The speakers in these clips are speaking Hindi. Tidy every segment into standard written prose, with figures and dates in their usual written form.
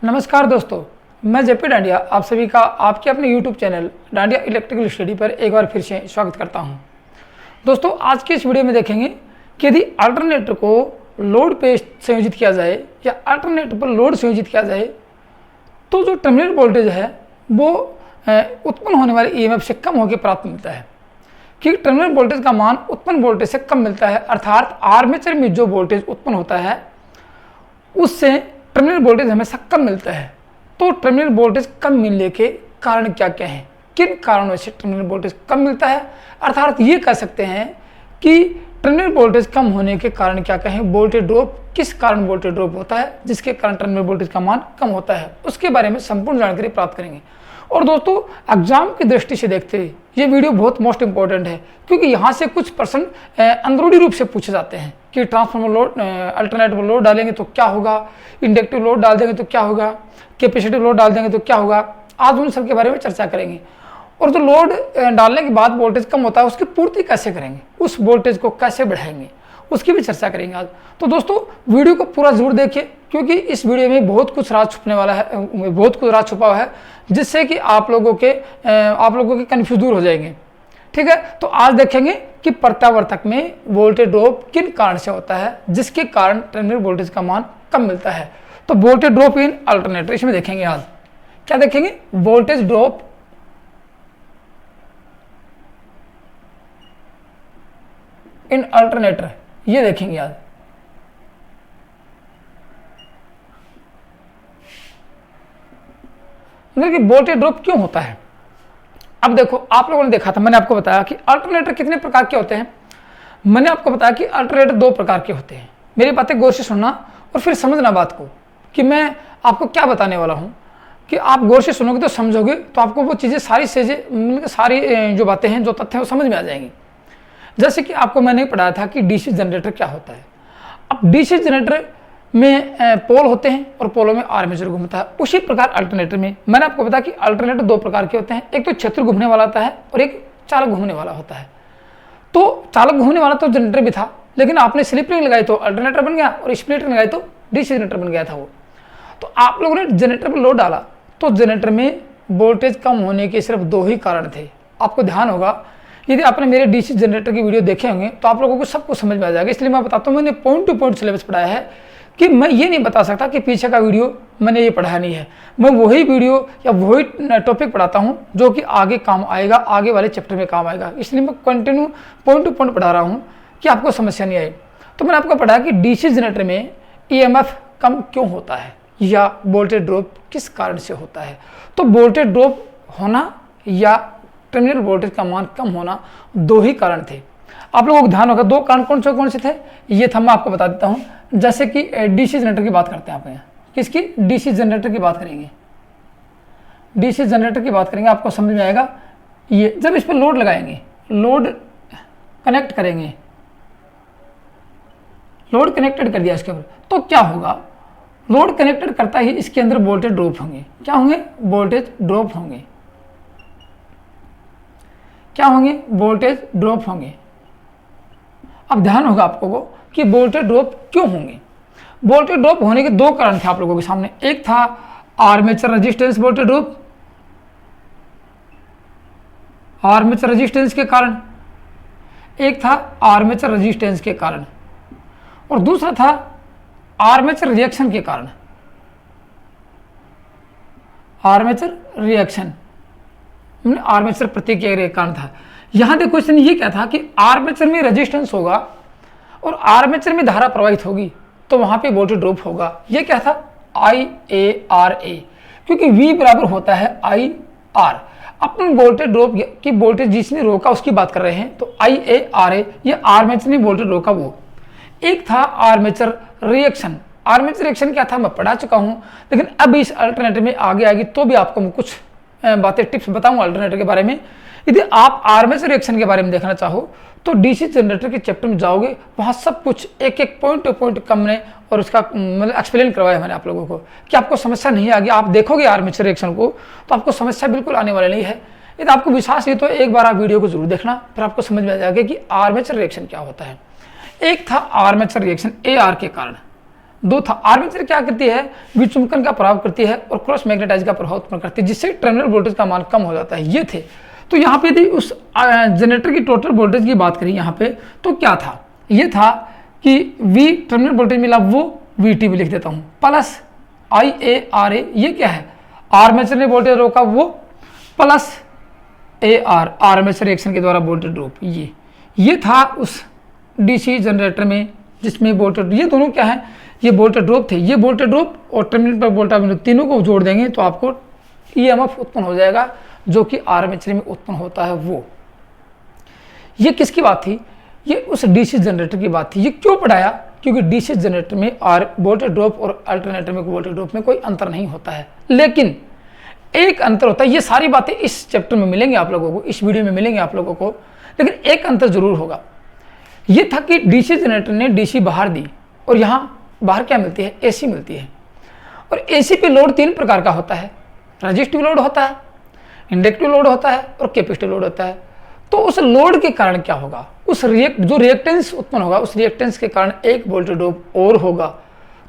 नमस्कार दोस्तों, मैं जेपी डांडिया आप सभी का आपके अपने YouTube channel dandiya electrical study पर एक बार फिर से स्वागत करता हूं। दोस्तों, आज के इस वीडियो में देखेंगे कि यदि अल्टरनेटर को लोड पे संयोजित किया जाए या अल्टरनेटर पर लोड संयोजित किया जाए तो जो टर्मिनल वोल्टेज है वो उत्पन्न होने वाले EMF से कम होकर प्राप्त मिलता है। कि टर्मिनल वोल्टेज का मान उत्पन्न वोल्टेज से कम मिलता है, अर्थात आर्मेचर में जो वोल्टेज उत्पन्न होता है उससे टर्मिनल वोल्टेज हमेशा कम मिलता है। तो टर्मिनल वोल्टेज कम मिलने के कारण क्या क्या हैं, किन कारणों से टर्मिनल वोल्टेज कम मिलता है, अर्थात ये कह सकते हैं कि टर्मिनल वोल्टेज कम होने के कारण क्या क्या है, वोल्टेज ड्रॉप किस कारण वोल्टेज ड्रॉप होता है जिसके कारण टर्मिनल वोल्टेज का मान कम होता है, उसके बारे में संपूर्ण जानकारी प्राप्त करेंगे। और दोस्तों, एग्जाम की दृष्टि से देखते हुए ये वीडियो बहुत मोस्ट इंपॉर्टेंट है, क्योंकि यहाँ से कुछ प्रश्न अंदरूनी रूप से पूछे जाते हैं कि ट्रांसफार्मर लोड अल्टरनेटिव लोड डालेंगे तो क्या होगा, इंडक्टिव लोड डाल देंगे तो क्या होगा, कैपेसिटिव लोड डाल देंगे तो क्या होगा। आज उन सब के बारे में चर्चा करेंगे। और जो लोड डालने के बाद वोल्टेज कम होता है उसकी पूर्ति कैसे करेंगे, उस वोल्टेज को कैसे बढ़ाएंगे, उसकी भी चर्चा करेंगे आज। तो दोस्तों, वीडियो को पूरा जरूर देखिए, क्योंकि इस वीडियो में बहुत कुछ राज छुपने वाला है, बहुत कुछ राज छुपा हुआ है, जिससे कि आप लोगों के कन्फ्यूज दूर हो जाएंगे। ठीक है, तो आज देखेंगे कि प्रत्यावर्तक में वोल्टेज ड्रॉप किन कारण से होता है जिसके कारण टर्मिनल वोल्टेज का मान कम मिलता है। तो वोल्टेज ड्रॉप इन अल्टरनेटर, इसमें देखेंगे आज क्या देखेंगे, वोल्टेज ड्रॉप इन अल्टरनेटर, ये देखेंगे आज। मतलब कि वोल्टेज ड्रॉप क्यों होता है। अब देखो, आप लोगों ने देखा था, मैंने आपको बताया कि अल्टरनेटर कितने प्रकार के होते हैं। मैंने आपको बताया कि अल्टरनेटर दो प्रकार के होते हैं। मेरी बातें गौर से सुनना और फिर समझना बात को कि मैं आपको क्या बताने वाला हूं, कि आप गौर से सुनोगे तो समझोगे, तो आपको वो चीज़ें सारी जो बातें हैं, जो तथ्य हैं, वो समझ में आ जाएंगी। जैसे कि आपको मैंने पढ़ाया था कि डीसी जनरेटर क्या होता है। अब डीसी जनरेटर में पोल होते हैं और पोलों में आर्मेचर घूमता है। उसी प्रकार अल्टरनेटर में मैंने आपको बताया कि अल्टरनेटर दो प्रकार के होते हैं, एक तो क्षेत्र घूमने वाला होता है और एक चालक घूमने वाला होता है। तो चालक घूमने वाला तो जनरेटर भी था, लेकिन आपने स्लिप रिंग लगाई तो अल्टरनेटर बन गया और स्प्लिट रिंग लगाई तो डीसी जनरेटर बन गया था वो। तो आप लोगों ने जनरेटर पर लोड डाला तो जनरेटर में वोल्टेज कम होने के सिर्फ दो ही कारण थे। आपको ध्यान होगा, यदि आपने मेरे डीसी जनरेटर की वीडियो देखे होंगे तो आप लोगों को सब कुछ समझ में आ जाएगा। इसलिए मैं बताता हूँ, मैंने पॉइंट टू पॉइंट सिलेबस पढ़ाया है कि मैं ये नहीं बता सकता कि पीछे का वीडियो मैंने ये पढ़ाया नहीं है। मैं वही वीडियो या वही टॉपिक पढ़ाता हूँ जो कि आगे काम आएगा, आगे वाले चैप्टर में काम आएगा। इसलिए मैं कंटिन्यू पॉइंट टू पॉइंट पढ़ा रहा हूँ कि आपको समस्या नहीं आए। तो मैंने आपको पढ़ाया कि डीसी जनरेटर में EMF कम क्यों होता है या वोल्टेज ड्रॉप किस कारण से होता है। तो वोल्टेज ड्रॉप होना या टर्मिनल वोल्टेज का मान कम होना, दो ही कारण थे। आप लोगों को ध्यान होगा, दो कारण कौन से थे, ये था, मैं आपको बता देता हूँ। जैसे कि डीसी जनरेटर की बात करते हैं आप यहाँ, किसकी, डीसी जनरेटर की बात करेंगे। डीसी जनरेटर की बात करेंगे, आपको समझ में आएगा। ये जब इस पर लोड लगाएंगे, लोड कनेक्ट करेंगे, लोड कनेक्टेड कर दिया इसके ऊपर, तो क्या होगा, लोड कनेक्टेड करता ही इसके अंदर वोल्टेज ड्रॉप होंगे। क्या होंगे, वोल्टेज ड्रॉप होंगे। क्या होंगे, वोल्टेज ड्रॉप होंगे। अब ध्यान होगा आपको को कि वोल्टेज ड्रॉप क्यों होंगे। वोल्टेज ड्रॉप होने के दो कारण थे आप लोगों के सामने। एक था armature resistance voltage drop, armature resistance के कारण, एक था आर्मेचर रेजिस्टेंस के कारण, और दूसरा था आर्मेचर रिएक्शन के कारण। आर्मेचर रिएक्शन, आर्मेचर प्रतिक्रिया के कारण था। यहां देखो, क्वेश्चन ये क्या था कि आर्मेचर में रेजिस्टेंस होगा और आर्मेचर में धारा प्रवाहित होगी तो वहां पे वोल्टेज ड्रॉप होगा। ये क्या था, IaRa, क्योंकि V बराबर होता है IR। अपन वोल्टेज ड्रॉप की वोल्टेज जिसने रोका उसकी बात कर रहे हैं, तो IaRa, ये आर्मेचर ने वोल्टेज रोका वो। एक था आर्मेचर रिएक्शन। आर्मेचर रिएक्शन क्या था मैं पढ़ा चुका हूं, लेकिन अब इस अल्टरनेटर में आगे आएगी तो भी आपको मैं कुछ बातें, टिप्स बताऊंगा अल्टरनेटर के बारे में। यदि आप आर्मेचर रिएक्शन के बारे में देखना चाहो तो डीसी जनरेटर के चैप्टर में जाओगे, वहाँ सब कुछ एक एक पॉइंट टू पॉइंट कम ने और उसका मतलब एक्सप्लेन करवाया मैंने आप लोगों को, कि आपको समस्या नहीं आएगी। आप देखोगे आर्मेचर रिएक्शन को तो आपको समस्या बिल्कुल आने वाली नहीं है। यदि आपको विश्वास नहीं तो एक बार आप वीडियो को जरूर देखना, फिर आपको समझ में आ जाएगा कि आर्मेचर रिएक्शन क्या होता है। एक था आर्मेचर रिएक्शन AR के कारण, दो था। आर्मेचर क्या करती है, विचुंबकन का प्रभाव करती है और क्रॉस मैग्नेटाइज का प्रभाव उत्पन्न करती है, जिससे टर्मिनल वोल्टेज का मान कम हो जाता है। ये थे। तो यहाँ पे यदि उस जनरेटर की टोटल वोल्टेज की बात करें यहाँ पे, तो क्या था, ये था कि V टर्मिनल वोल्टेज मिला वो VT भी लिख देता हूँ, प्लस IARA, ये क्या है, आर्मेचर ने वोल्टेज रोका वो, प्लस AR आर्मेचर रिएक्शन के द्वारा वोल्टेज ड्रॉप। ये था उस DC जनरेटर में जिसमें वोल्टेज, ये दोनों क्या है, ये वोल्टेज ड्रॉप थे, ये वोल्टेज ड्रॉप और टर्मिनल पर वोल्टेज, तीनों को जोड़ देंगे तो आपको EMF उत्पन्न हो जाएगा, जो कि आर्मेचर में उत्पन्न होता है वो। ये किसकी बात थी, ये उस DC जनरेटर की बात थी। ये क्यों पढ़ाया, क्योंकि DC जनरेटर में वोल्टेज ड्रॉप और अल्टरनेटर में वोल्टेज ड्रॉप में कोई अंतर नहीं होता है, लेकिन एक अंतर होता है। ये सारी बातें इस चैप्टर में मिलेंगे आप लोगों को, इस वीडियो में मिलेंगे आप लोगों को, लेकिन एक अंतर जरूर होगा। ये था कि DC जनरेटर ने DC बाहर दी और यहाँ बाहर क्या मिलती है, AC मिलती है। और AC पे लोड 3 प्रकार का होता है, रेजिस्टिव लोड होता है, इंडक्टिव लोड होता है और कैपेसिटिव लोड होता है। तो उस लोड के कारण क्या होगा, उस जो रिएक्टेंस उत्पन्न होगा, उस रिएक्टेंस के कारण एक वोल्टेज ड्रॉप और होगा।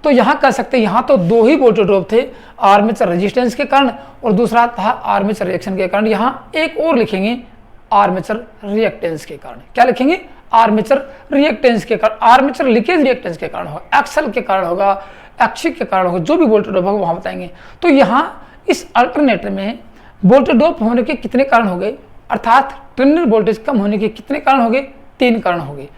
तो यहाँ कह सकते हैं, यहाँ तो 2 ही वोल्टेज ड्रॉप थे, आर्मेचर रेजिस्टेंस के कारण और दूसरा था आर्मेचर रिएक्शन के कारण। यहाँ एक और लिखेंगे, आर्मेचर रिएक्टेंस के कारण। क्या लिखेंगे, आर्मेचर रिएक्टेंस के कारण, आर्मेचर लीकेज रिएक्टेंस के कारण होगा, एक्सल के कारण होगा, एक्सिक के कारण होगा, जो भी वोल्टेज ड्रॉप होगा वहाँ बताएंगे। तो यहाँ इस अल्टरनेटर में वोल्टेज ड्रॉप होने के कितने कारण हो गए, अर्थात टर्मिनल वोल्टेज कम होने के कितने कारण हो गए, 3 कारण हो गए।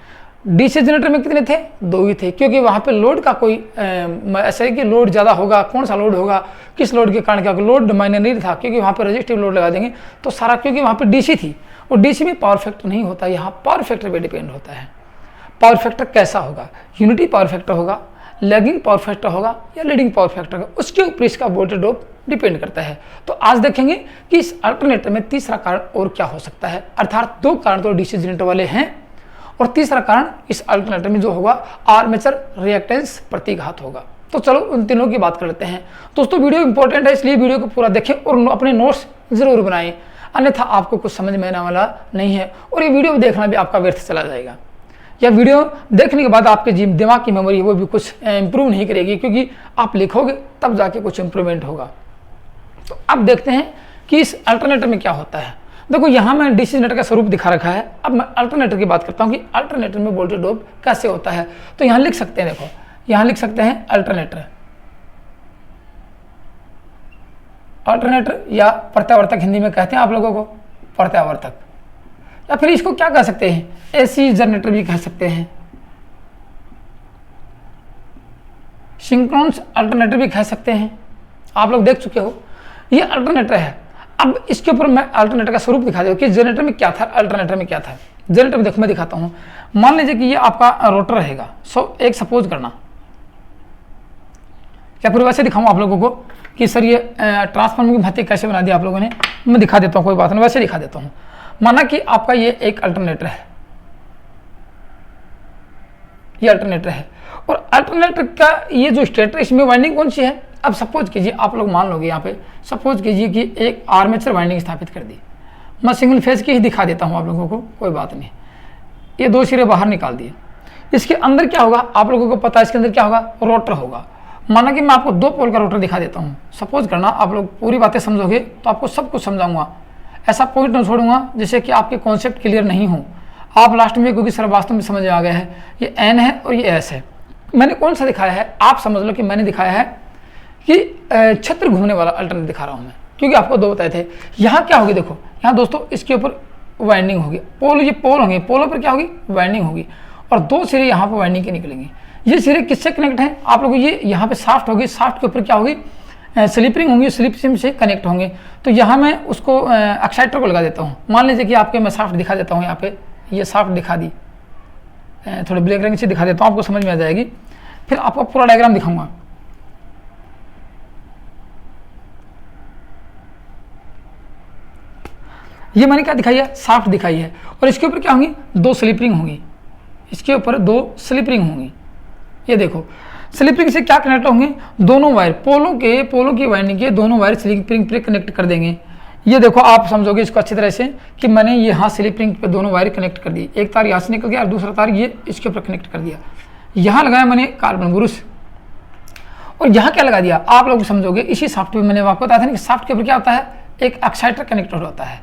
DC जनरेटर में कितने थे, 2 ही थे, क्योंकि वहाँ पे लोड का कोई ऐसा है कि लोड ज़्यादा होगा, कौन सा लोड होगा, किस लोड के कारण क्या होगा, लोड मायने नहीं था, क्योंकि वहाँ पे रेजिस्टिव लोड लगा देंगे तो सारा, क्योंकि वहाँ पे DC थी और DC में पावर फैक्टर नहीं होता, यहाँ पावर फैक्टर पे डिपेंड होता है। पावर फैक्टर कैसा होगा, यूनिटी पावर फैक्टर होगा, लैगिंग पावर फैक्टर होगा या लीडिंग पावर फैक्टर होगा, उसके ऊपर इसका वोल्टेज ड्रॉप डिपेंड करता है। तो आज देखेंगे कि इस अल्टरनेटर में तीसरा कारण और क्या हो सकता है, अर्थात 2 कारण तो DC जनरेटर वाले हैं और तीसरा कारण इस अल्टरनेटर में जो होगा आर्मेचर रिएक्टेंस प्रतिघात होगा। तो चलो उन तीनों की बात कर लेते हैं। दोस्तों वीडियो इंपॉर्टेंट है, इसलिए वीडियो को पूरा देखें और अपने नोट्स जरूर बनाएं, अन्यथा आपको कुछ समझ में आने वाला नहीं है और ये वीडियो देखना भी आपका व्यर्थ चला जाएगा। या वीडियो देखने के बाद आपके दिमाग की मेमोरी वो भी कुछ इंप्रूव नहीं करेगी, क्योंकि आप लिखोगे तब जाके कुछ इंप्रूवमेंट होगा। तो अब देखते हैं कि इस अल्टरनेटर में क्या होता है। देखो यहाँ मैं DC जनरेटर का स्वरूप दिखा रखा है, अब मैं अल्टरनेटर की बात करता हूँ कि अल्टरनेटर में वोल्टेज ड्रॉप कैसे होता है। तो यहाँ लिख सकते हैं, देखो यहाँ लिख सकते हैं अल्टरनेटर, अल्टरनेटर या प्रत्यावर्तक हिंदी में कहते हैं आप लोगों को, प्रत्यावर्तक, या फिर इसको क्या कह सकते हैं, AC जनरेटर भी कह सकते हैं, सिंक्रोनस अल्टरनेटर भी कह सकते हैं। आप लोग देख चुके हो, ये अल्टरनेटर है। अब इसके ऊपर मैं अल्टरनेटर का स्वरूप दिखा दूँ कि जनरेटर में क्या था, अल्टरनेटर में क्या था। जनरेटर में देखो मैं दिखाता हूँ, मान लीजिए कि ये आपका रोटर रहेगा, एक सपोज करना, या फिर वैसे दिखाऊँ आप लोगों को कि सर ये ट्रांसफार्मर की भांति कैसे बना दिया आप लोगों ने, मैं दिखा देता हूँ, कोई बात नहीं, वैसे दिखा देता हूँ। माना कि आपका ये एक अल्टरनेटर है, ये अल्टरनेटर है और अल्टरनेटर का ये जो स्टेटर, इसमें वाइंडिंग कौन सी है। अब सपोज कीजिए, आप लोग मान लोगे, यहाँ पे सपोज कीजिए कि एक आर्मेचर वाइंडिंग स्थापित कर दी। मैं सिंगल फेज की ही दिखा देता हूँ आप लोगों को, कोई बात नहीं। ये 2 सिरे बाहर निकाल दिए, इसके अंदर क्या होगा आप लोगों को पता है, इसके अंदर क्या होगा, रोटर होगा। माना कि मैं आपको 2 पोल का रोटर दिखा देता हूँ, सपोज करना, आप लोग पूरी बातें समझोगे तो आपको सब कुछ समझाऊंगा, ऐसा पॉइंट न छोड़ूंगा जिससे कि आपके कॉन्सेप्ट क्लियर नहीं हो, आप लास्ट में, क्योंकि सर वास्तव में समझ आ गया है, ये N है और ये S है। मैंने कौन सा दिखाया है, आप समझ लो कि मैंने दिखाया है कि छत्र घूमने वाला अल्टरनेटर दिखा रहा हूँ मैं, क्योंकि आपको 2 बताए थे। यहाँ क्या होगी, देखो यहाँ दोस्तों इसके ऊपर वाइंडिंग होगी, पोल, ये पोल होंगे, पोलों पर क्या होगी, वाइंडिंग होगी और 2 सिरे यहाँ पर वाइंडिंग के निकलेंगे। ये सिरे किससे कनेक्ट हैं आप लोगों, ये यहाँ पे शाफ्ट होगी, शाफ्ट के ऊपर क्या होगी, स्लिप रिंग होंगी, स्लिप रिंग से कनेक्ट होंगे। तो यहाँ मैं उसको एक्साइटर को लगा देता हूँ। मान लीजिए कि आपके मैं शाफ्ट दिखा देता हूँ, यहाँ पे ये शाफ्ट दिखा दी, थोड़े ब्लैक रंग से दिखा देता हूँ, आपको समझ में आ जाएगी। फिर आपको पूरा डायग्राम दिखाऊंगा। ये मैंने क्या दिखाई है, शाफ्ट दिखाई है और इसके ऊपर क्या होंगी, 2 स्लिप रिंग होंगी, इसके ऊपर 2 स्लिप रिंग होंगी। ये देखो स्लिप रिंग से क्या कनेक्ट होंगे, दोनों वायर, पोलों की वाइंडिंग के दोनों वायर स्लिप रिंग पे कनेक्ट कर देंगे। ये देखो आप समझोगे इसको अच्छी तरह से कि मैंने यहाँ स्लिप रिंग पे दोनों वायर कनेक्ट कर दी, एक तार यहाँ से निकल गया और दूसरा तार ये इसके ऊपर कनेक्ट कर दिया। यहाँ लगाया मैंने कार्बन ब्रुश, और यहाँ क्या लगा दिया, आप लोग समझोगे इसी शाफ्ट पे। मैंने आपको बताया था ना कि शाफ्ट के ऊपर क्या होता है, एक एक्साइटर कनेक्टर होता है।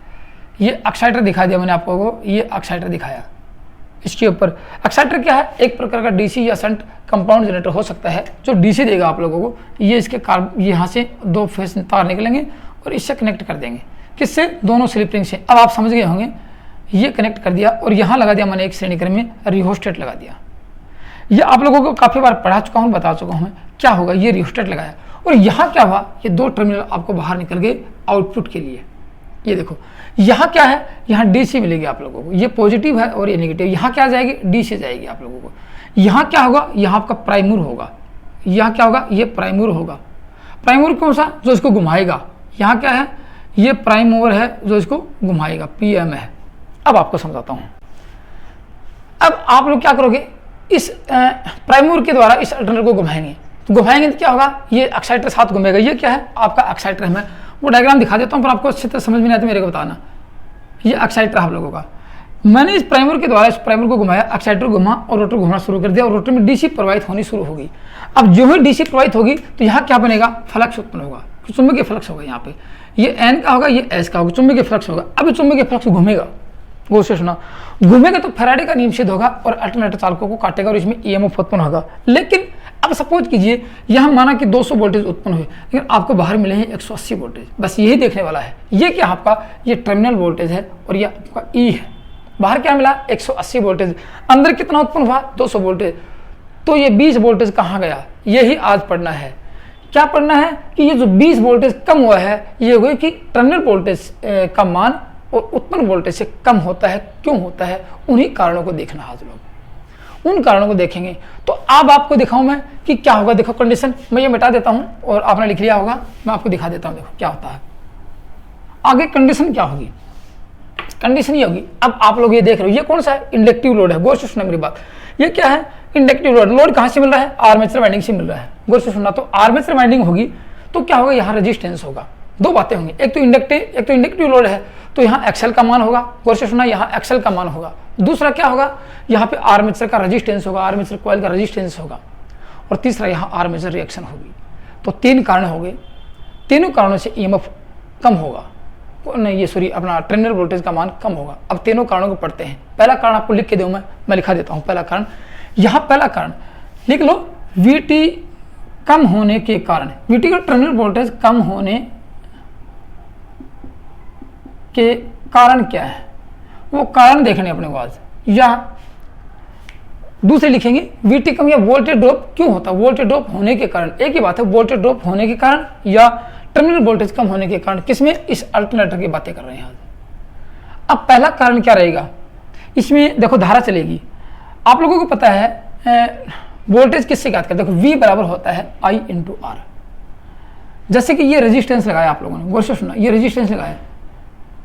ये एक्साइटर दिखा दिया मैंने आपको को, ये एक्साइटर दिखाया। इसके ऊपर एक्साइटर क्या है, एक प्रकार का डीसी या शंट कंपाउंड जनरेटर हो सकता है जो डीसी देगा आप लोगों को। ये इसके यहाँ से 2 फेस तार निकलेंगे और इससे कनेक्ट कर देंगे, किससे, दोनों स्लिप रिंग से। अब आप समझ गए होंगे, ये कनेक्ट कर दिया और यहाँ लगा दिया मैंने एक श्रेणी क्रम में रिहोस्टेट लगा दिया। ये आप लोगों को काफ़ी बार पढ़ा चुका हूँ, बता चुका हूँ क्या होगा। ये रिहोस्टेट लगाया और यहाँ क्या हुआ, ये 2 टर्मिनल आपको बाहर निकल गए आउटपुट के लिए। ये देखो यहाँ क्या है, यहाँ डीसी मिलेगी आप लोगों को, ये पॉजिटिव है और ये नेगेटिव। यहाँ क्या जाएगी, डीसी जाएगी आप लोगों को। यहाँ क्या होगा, यहाँ आपका प्राइमर होगा। यहाँ क्या होगा, ये प्राइमर होगा। प्राइमर कौन सा, जो इसको घुमाएगा। यहाँ क्या है, ये प्राइम मूवर है जो इसको घुमाएगा, पीएम है। अब आपको समझाता हूँ। अब आप लोग क्या करोगे, इस प्राइम मूवर के द्वारा इस अल्टरनेटर को घुमाएंगे। घुमाएंगे तो क्या होगा, ये एक्साइटर साथ घूमेगा। ये क्या है, आपका एक्साइटर है। मैं वो डायग्राम दिखा देता हूँ, पर आपको अच्छी तरह समझ में नहीं आता, मेरे को बताना। ये एक्साइटर आप लोगों का, मैंने इस प्राइमर के द्वारा इस प्राइमर को घुमाया, एक्साइटर घुमा और रोटर घुमाना शुरू कर दिया और रोटर में डीसी प्रवाहित होनी शुरू होगी। अब जो ही डीसी प्रवाहित होगी तो यहाँ क्या बनेगा, फ्लक्स उत्पन्न होगा, चुंबकीय फ्लक्स होगा। यहाँ पे ये एन का होगा, ये एस का होगा, चुंबकीय फ्लक्स होगा। अब चुंबकीय फ्लक्स घूमेगा, गौर से सुना, घूमेगा तो फैराडे का नियम सिद्ध होगा और अल्टरनेटर चालकों को काटेगा और इसमें ईएमएफ उत्पन्न होगा। लेकिन अब सपोज कीजिए यहाँ माना कि 200 वोल्टेज उत्पन्न हुए, लेकिन आपको बाहर मिले हैं 180 वोल्टेज। बस यही देखने वाला है। ये क्या आपका, ये टर्मिनल वोल्टेज है और ये आपका ई है। बाहर क्या मिला, 180 वोल्टेज। अंदर कितना उत्पन्न हुआ, 200 वोल्टेज। तो ये 20 वोल्टेज कहाँ गया, यही आज पढ़ना है। क्या पढ़ना है कि ये जो 20 वोल्टेज कम हुआ है, ये हुआ कि टर्मिनल वोल्टेज का मान और उत्पन्न वोल्टेज से कम होता है। क्यों होता है, उन्हीं कारणों को देखना आज लोग, उन कारणों को देखेंगे। तो अब आपको दिखाऊं मैं कि क्या होगा। देखो कंडीशन मैं ये मिटा देता हूं और आपने लिख लिया होगा, मैं आपको दिखा देता हूं। देखो क्या होता है आगे, कंडीशन क्या होगी। कंडीशन ये होगी, अब आप लोग ये देख रहे हो, ये कौन सा है, इंडक्टिव लोड है। गौर से सुनना मेरी बात, ये क्या है, इंडक्टिव लोड। लोड कहां से मिल रहा है, आर्मेचर वाइंडिंग से मिल रहा है। गौर से सुनना, तो आर्मेचर वाइंडिंग होगी तो क्या होगा, यहाँ रेजिस्टेंस होगा। 2 बातें होंगी, एक तो इंडक्टिव लोड है तो यहाँ एक्सएल का मान होगा। गौर से सुनना, यहाँ एक्सएल का मान होगा। दूसरा क्या होगा, यहाँ पे आर्मेचर का रेजिस्टेंस होगा, आर्मेचर कॉइल का रेजिस्टेंस होगा। और तीसरा यहाँ आर्मेचर रिएक्शन होगी। तो 3 कारण हो गए, तीनों कारणों से ईएमएफ कम होगा, नहीं ये सॉरी अपना टर्मिनल वोल्टेज का मान कम होगा। अब तीनों कारणों को पढ़ते हैं। पहला कारण आपको लिख के दूं, मैं लिखा देता हूँ। पहला कारण, यहाँ पहला कारण लिख लो, वीटी कम होने के कारण, वीटी का टर्मिनल वोल्टेज कम होने के कारण क्या है, वो कारण देखने अपने को आज। या दूसरे लिखेंगे, वीटी कम या वोल्टेज ड्रॉप क्यों होता है, वोल्टेज ड्रॉप होने के कारण। एक ही बात है, वोल्टेज ड्रॉप होने के कारण या टर्मिनल वोल्टेज कम होने के कारण। किसमें, इस अल्टरनेटर की बातें कर रहे हैं आज। अब पहला कारण क्या रहेगा, इसमें देखो धारा चलेगी। आप लोगों को पता है वोल्टेज किससे ज्ञात करते हैं, देखो V बराबर होता है I × R। जैसे कि ये रेजिस्टेंस लगाया आप लोगों ने, गौर से सुना, ये रेजिस्टेंस लगाया,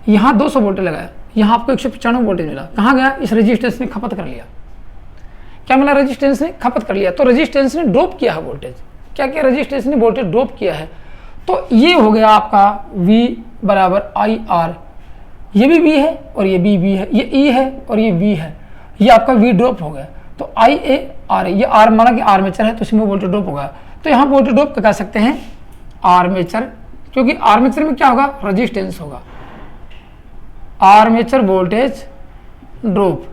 यहाँ 200 वोल्टेज लगाया, यहाँ आपको 195 वोल्टेज मिला। कहाँ गया, इस रेजिस्टेंस ने खपत कर लिया। क्या मिला, रेजिस्टेंस ने खपत कर लिया। तो रेजिस्टेंस ने ड्रॉप किया है वोल्टेज। क्या क्या, रेजिस्टेंस ने वोल्टेज ड्रॉप किया है। तो ये हो गया आपका V बराबर IR। ये भी V है और ये भी V है, ये E है और ये V है, ये आपका V ड्रॉप हो गया। तो IAR, ये R माना कि आर्मेचर है तो इसमें वोल्टेज ड्रॉप होगा। तो यहाँ वोल्टेज ड्रॉप कह सकते हैं आर्मेचर, क्योंकि आर्मेचर में क्या होगा, रेजिस्टेंस होगा। आर्मेचर वोल्टेज ड्रॉप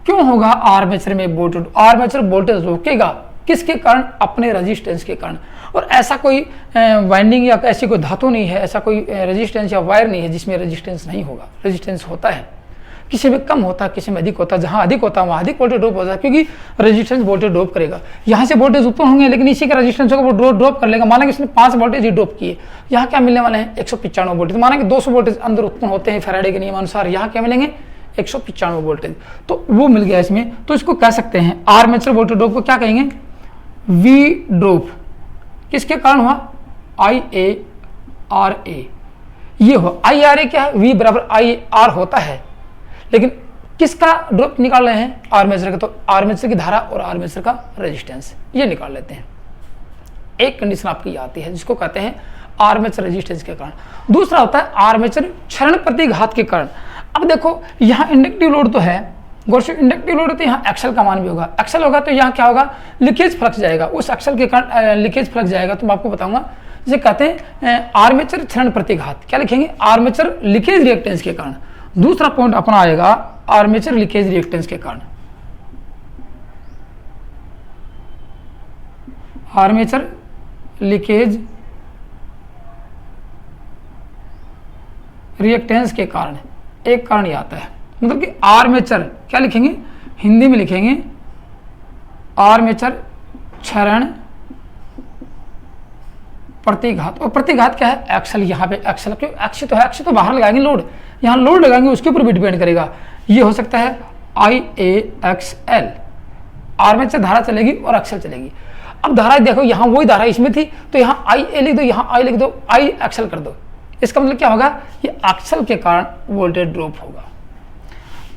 क्यों होगा, आर्मेचर में वोल्टेज, आर्मेचर वोल्टेज रोकेगा किसके कारण, अपने रेजिस्टेंस के कारण। और ऐसा कोई वाइंडिंग या ऐसी कोई धातु नहीं है, ऐसा कोई रेजिस्टेंस या वायर नहीं है जिसमें रेजिस्टेंस नहीं होगा। रेजिस्टेंस होता है, किसी में कम होता है, किसी में अधिक होता है। जहाँ अधिक होता है वहाँ अधिक वोल्टेज ड्रॉप होता है, क्योंकि रेजिस्टेंस वोल्टेज ड्रॉप करेगा। यहाँ से वोल्टेज उत्पन्न होंगे लेकिन इसी का रेजिस्टेंस होगा, वो ड्रॉप कर लेगा। माना कि इसने 5 वोल्टेज ही ड्रॉप किए, यहाँ क्या मिलने वाले हैं, 195 वोल्टेज। माना कि 200 वोल्टेज अंदर उत्पन्न होते हैं फैराडे के नियमानुसार, यहाँ क्या मिलेंगे, 195 वोल्टेज। तो वो मिल गया इसमें। तो इसको कह सकते हैं आर्मेचर वोल्टेज ड्रॉप को क्या कहेंगे, V ड्रॉप। किसके कारण हुआ, IARA। ये हो IRA क्या है, V बराबर IR होता है, लेकिन किसका ड्रॉप निकाल रहे हैं, आर्मेचर का। तो आर्मेचर की धारा और आर्मेचर का रेजिस्टेंस ये निकाल लेते हैं। एक कंडीशन आपकी आती है जिसको कहते हैं आर्मेचर रेजिस्टेंस के कारण। दूसरा होता है आर्मेचर क्षरण प्रतिघात के कारण। अब देखो यहाँ इंडक्टिव लोड तो है, गौर से इंडक्टिव लोड होते हैं, यहाँ एक्सल का मान भी होगा। एक्सल होगा तो यहाँ क्या होगा, लीकेज फ्लक्स जाएगा, उस एक्सल के कारण लीकेज फ्लक्स जाएगा। तो मैं आपको बताऊंगा, जिसे कहते हैं आर्मेचर क्षरण प्रतिघात। क्या लिखेंगे, आर्मेचर लीकेज रिएक्टेंस के कारण। दूसरा पॉइंट अपना आएगा आर्मेचर लीकेज रिएक्टेंस के कारण। आर्मेचर लीकेज रिएक्टेंस के कारण एक कारण ये आता है, मतलब कि आर्मेचर क्या लिखेंगे, हिंदी में लिखेंगे आर्मेचर क्षरण प्रतिघात। और प्रतिघात क्या है, एक्सल। यहाँ पे एक्सल, क्यों एक्स तो है, एक्स तो बाहर लगाएंगे लोड, यहाँ लोड लगाएंगे उसके ऊपर भी डिपेंड करेगा। ये हो सकता है IAXL, आर्मेचर धारा चलेगी और एक्सल चलेगी। अब धारा देखो, यहाँ वही धारा इसमें थी तो यहाँ IA लिख दो, यहाँ I लिख दो, IXL कर दो। इसका मतलब क्या होगा, ये एक्सल के कारण वोल्टेज ड्रॉप होगा।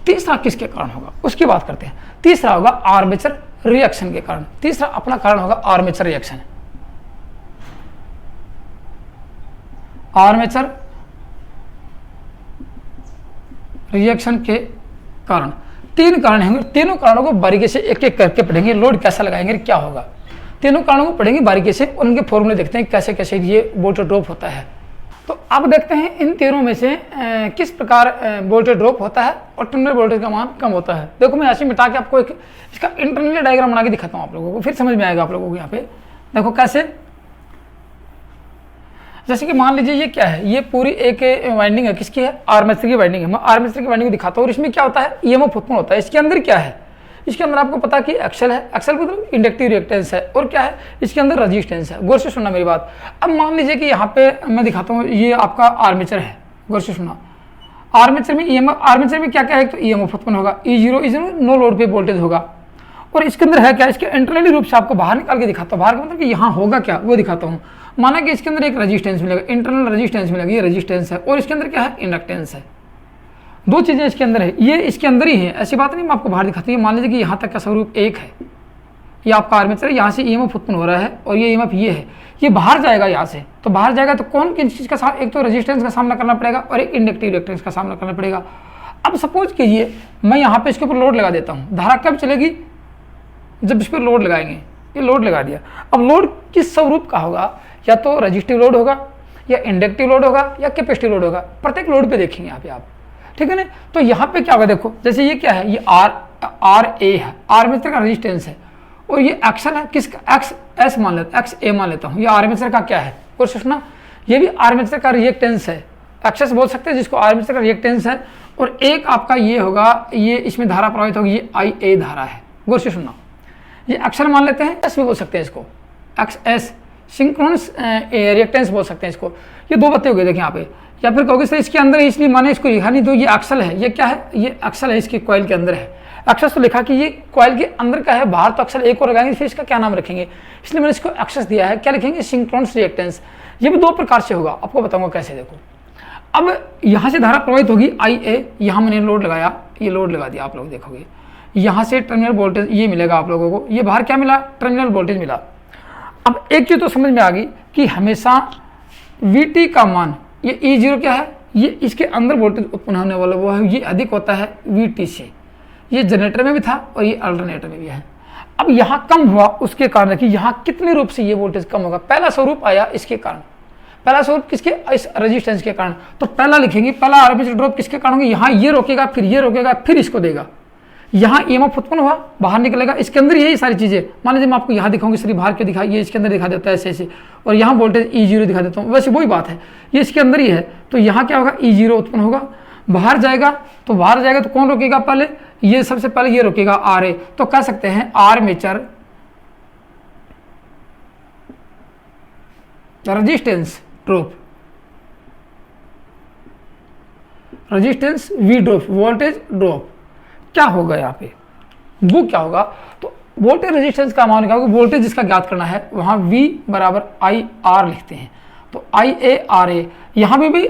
तीसरा किसके कारण होगा उसकी बात करते हैं। तीसरा होगा आर्मेचर रिएक्शन के कारण। तीसरा अपना कारण होगा आर्मेचर रिएक्शन। आर्मेचर रिएक्शन के कारण तीन कारण होंगे। तीनों कारणों को बारीकी से एक एक करके पढ़ेंगे। लोड कैसा लगाएंगे, क्या होगा, तीनों कारणों को पढ़ेंगे बारीकी से और उनके फॉर्मूले देखते हैं कैसे कैसे ये वोल्टेज ड्रॉप होता है। तो अब देखते हैं इन तीनों में से किस प्रकार वोल्टेज ड्रॉप होता है और टर्मिनल वोल्टेज का मान कम होता है। देखो मैं ऐसे मिटा के आपको एक इसका इंटरनल डायग्राम बना के दिखाता हूँ आप लोगों को, फिर समझ में आएगा आप लोगों को। यहाँ पे देखो कैसे, जैसे कि मान लीजिए ये क्या है, ये पूरी एक वाइंडिंग है, किसकी है, आर्मेचर की वाइंडिंग है। मैं आर्मेचर की वाइंडिंग को दिखाता हूँ और इसमें क्या होता है, EMF उत्पन्न होता है। इसके अंदर क्या है, इसके अंदर आपको पता कि एक्सल है, एक्सल मतलब इंडक्टिव रिएक्टेंस है, और क्या है इसके अंदर रेजिस्टेंस है। गौर से सुनना मेरी बात। अब मान लीजिए कि यहाँ पे मैं दिखाता हूँ, ये आपका आर्मेचर है, गौर से सुनना। आर्मेचर में EMF, आर्मेचर में क्या क्या है, तो EMF उत्पन्न होगा, E0 नो लोड पे वोल्टेज होगा। और इसके अंदर है क्या, इसके इंटरनली रूप से आपको बाहर निकाल के दिखाता हूँ। बाहर का मतलब कि यहाँ होगा क्या वो दिखाता हूँ। माना कि इसके अंदर एक रेजिस्टेंस मिलेगा, इंटरनल रेजिस्टेंस मिलेगा, ये रेजिस्टेंस है, और इसके अंदर क्या है, इंडक्टेंस है। दो चीजें इसके अंदर है, ये इसके अंदर ही है, ऐसी बात नहीं मैं आपको बाहर दिखाती हूँ। मान लीजिए कि यहाँ तक का स्वरूप एक है, ये आपका आर्मेचर है, यहाँ से EMF उत्पन्न हो रहा है और ये EMF ये है, ये बाहर जाएगा यहाँ से। तो बाहर जाएगा तो कौन किस चीज़ का एक तो रेजिस्टेंस का सामना करना पड़ेगा और एक इंडक्टिव रिएक्टेंस का सामना करना पड़ेगा। अब सपोज कीजिए मैं यहाँ पे इसके ऊपर लोड लगा देता हूँ, धारा कब चलेगी, जब इस पर लोड लगाएंगे। ये लोड लगा दिया, अब लोड किस स्वरूप का होगा, या तो रजिस्टिव लोड होगा, या इंडक्टिव लोड होगा, या कैपेसिटिव लोड होगा। प्रत्येक लोड पे देखेंगे यहाँ पे आप, ठीक है ना। तो यहाँ पे क्या होगा, देखो जैसे ये क्या है, ये RA है, आर्मेचर का रेजिस्टेंस है, और ये एक्सल है किसका, XS मान लेता, XA मान लेता हूँ। ये आर्मेचर का क्या है, और सुनना, ये भी आर्मेचर का रिएक्टेंस है, XS बोल सकते हैं जिसको, आर्मेचर का रिएक्टेंस है। और एक आपका ये होगा, ये इसमें धारा प्रवाहित होगी, ये IA धारा है। गौर से सुनना, ये एक्सल मान लेते हैं, S भी बोल सकते हैं इसको, XS सिंक्रोनस रिएक्टेंस बोल सकते हैं इसको। ये दो बातें हो गई देखिए यहाँ पे, या फिर कहोगे सर इसके अंदर है इसलिए माने इसको लिखा नहीं, तो ये एक्सल है, ये क्या है, ये एक्सल है, इसके कॉइल के अंदर है। एक्सेस तो लिखा कि ये कॉइल के अंदर का है, बाहर तो एक्सल एक और लगाएंगे, फिर इसका क्या नाम रखेंगे, इसलिए मैंने इसको एक्सेस दिया है। क्या लिखेंगे, सिंक्रोनस रिएक्टेंस। ये भी दो प्रकार से होगा, आपको बताऊंगा कैसे। देखो अब यहाँ से धारा प्रवाहित होगी IA, यहाँ मैंने लोड लगाया, ये लोड लगा दिया, आप लोग देखोगे यहाँ से टर्मिनल वोल्टेज ये मिलेगा आप लोगों को, ये बाहर क्या मिला, टर्मिनल वोल्टेज मिला। अब एक चीज तो समझ में आ गई कि हमेशा VT का मान, ये E0 क्या है, ये इसके अंदर वोल्टेज उत्पन्न होने वाला वो है, ये अधिक होता है VT से। ये जनरेटर में भी था और ये अल्टरनेटर में भी है। अब यहाँ कम हुआ उसके कारण कि यहाँ कितने रूप से ये वोल्टेज कम होगा। पहला स्वरूप आया इसके कारण, पहला स्वरूप किसके, इस रेजिस्टेंस के कारण। तो पहला लिखेंगे, पहला आर्मेचर ड्रॉप किसके कारण होगी, यहाँ ये रोकेगा, फिर ये रोकेगा, फिर इसको देगा। यहाँ EMF उत्पन्न हुआ, बाहर निकलेगा, इसके अंदर यही सारी चीजें। मान लीजिए मैं आपको यहाँ दिखाऊंगी, सिर्फ बाहर के दिखा, ये इसके अंदर दिखा देता है ऐसे ऐसे, और यहाँ वोल्टेज E0 दिखा देता हूँ, वैसे वही बात है, ये इसके अंदर ही है। तो यहाँ क्या होगा, E0 उत्पन्न होगा, बाहर जाएगा, तो बाहर जाएगा तो कौन रोकेगा, पहले ये, सबसे पहले ये रोकेगा RA। तो कह सकते हैं armature resistance drop, resistance V drop, voltage drop क्या होगा यहाँ पे, वो क्या होगा। तो वोल्टेज रेजिस्टेंस का मान क्या होगा, वोल्टेज जिसका ज्ञात करना है, वहाँ V बराबर IR लिखते हैं। तो IARA, यहाँ पे भी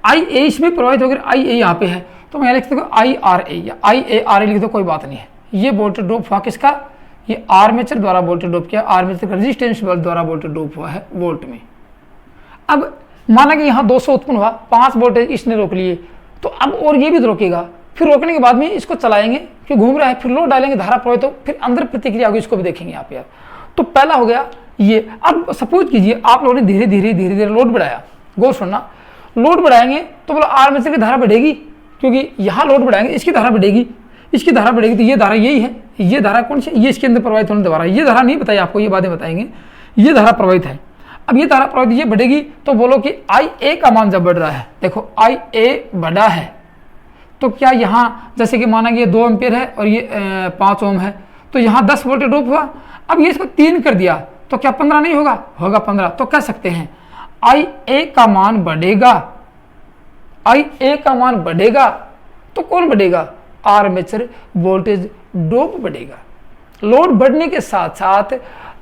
IA इसमें प्रवाहित होकर IA यहाँ पे है, तो मैं यहाँ लिख सकता हूँ IRA या IARA लिख दो, कोई बात नहीं है। ये वोल्टेज ड्रॉप हुआ किसका, ये आर्मेचर द्वारा वोल्टेज ड्रॉप किया, आर्मेचर रेजिस्टेंस द्वारा वोल्टेज ड्रॉप हुआ है वोल्ट में। अब माना कि यहाँ 200 उत्पन्न हुआ, 5 वोल्टेज इसने रोक लिए, तो अब और ये भी रोकेगा, फिर रोकने के बाद में इसको चलाएंगे, फिर घूम रहा है, फिर लोड डालेंगे, धारा प्रवाहित हो, फिर अंदर प्रतिक्रिया होगी, इसको भी देखेंगे आप यार। तो पहला हो गया ये। अब सपोज कीजिए आप लोगों ने धीरे धीरे लोड बढ़ाया, गौर सुनना, लोड बढ़ाएंगे तो बोला आर्मेचर की धारा बढ़ेगी, क्योंकि यहाँ लोड बढ़ाएंगे, इसकी धारा बढ़ेगी, इसकी धारा बढ़ेगी, तो ये धारा यही है, ये धारा कौन सी, ये इसके अंदर प्रवाहित होने द्वारा, ये धारा नहीं बताई आपको, ये बातें बताएंगे, ये धारा प्रवाहित है। अब ये धारा प्रवाहित ये बढ़ेगी, तो बोलो कि IA का मान जब बढ़ रहा है, देखो IA बढ़ा है, तो क्या यहाँ जैसे कि माना कि ये 2 एम्पियर है और ये 5 ओम है, तो यहाँ 10 वोल्ट ड्रॉप हुआ। अब ये इसको 3 कर दिया तो क्या 15 नहीं होगा, होगा 15। तो कह सकते हैं IA का मान बढ़ेगा, IA का मान बढ़ेगा, तो कौन बढ़ेगा, आर्मेचर वोल्टेज ड्रॉप बढ़ेगा। लोड बढ़ने के साथ साथ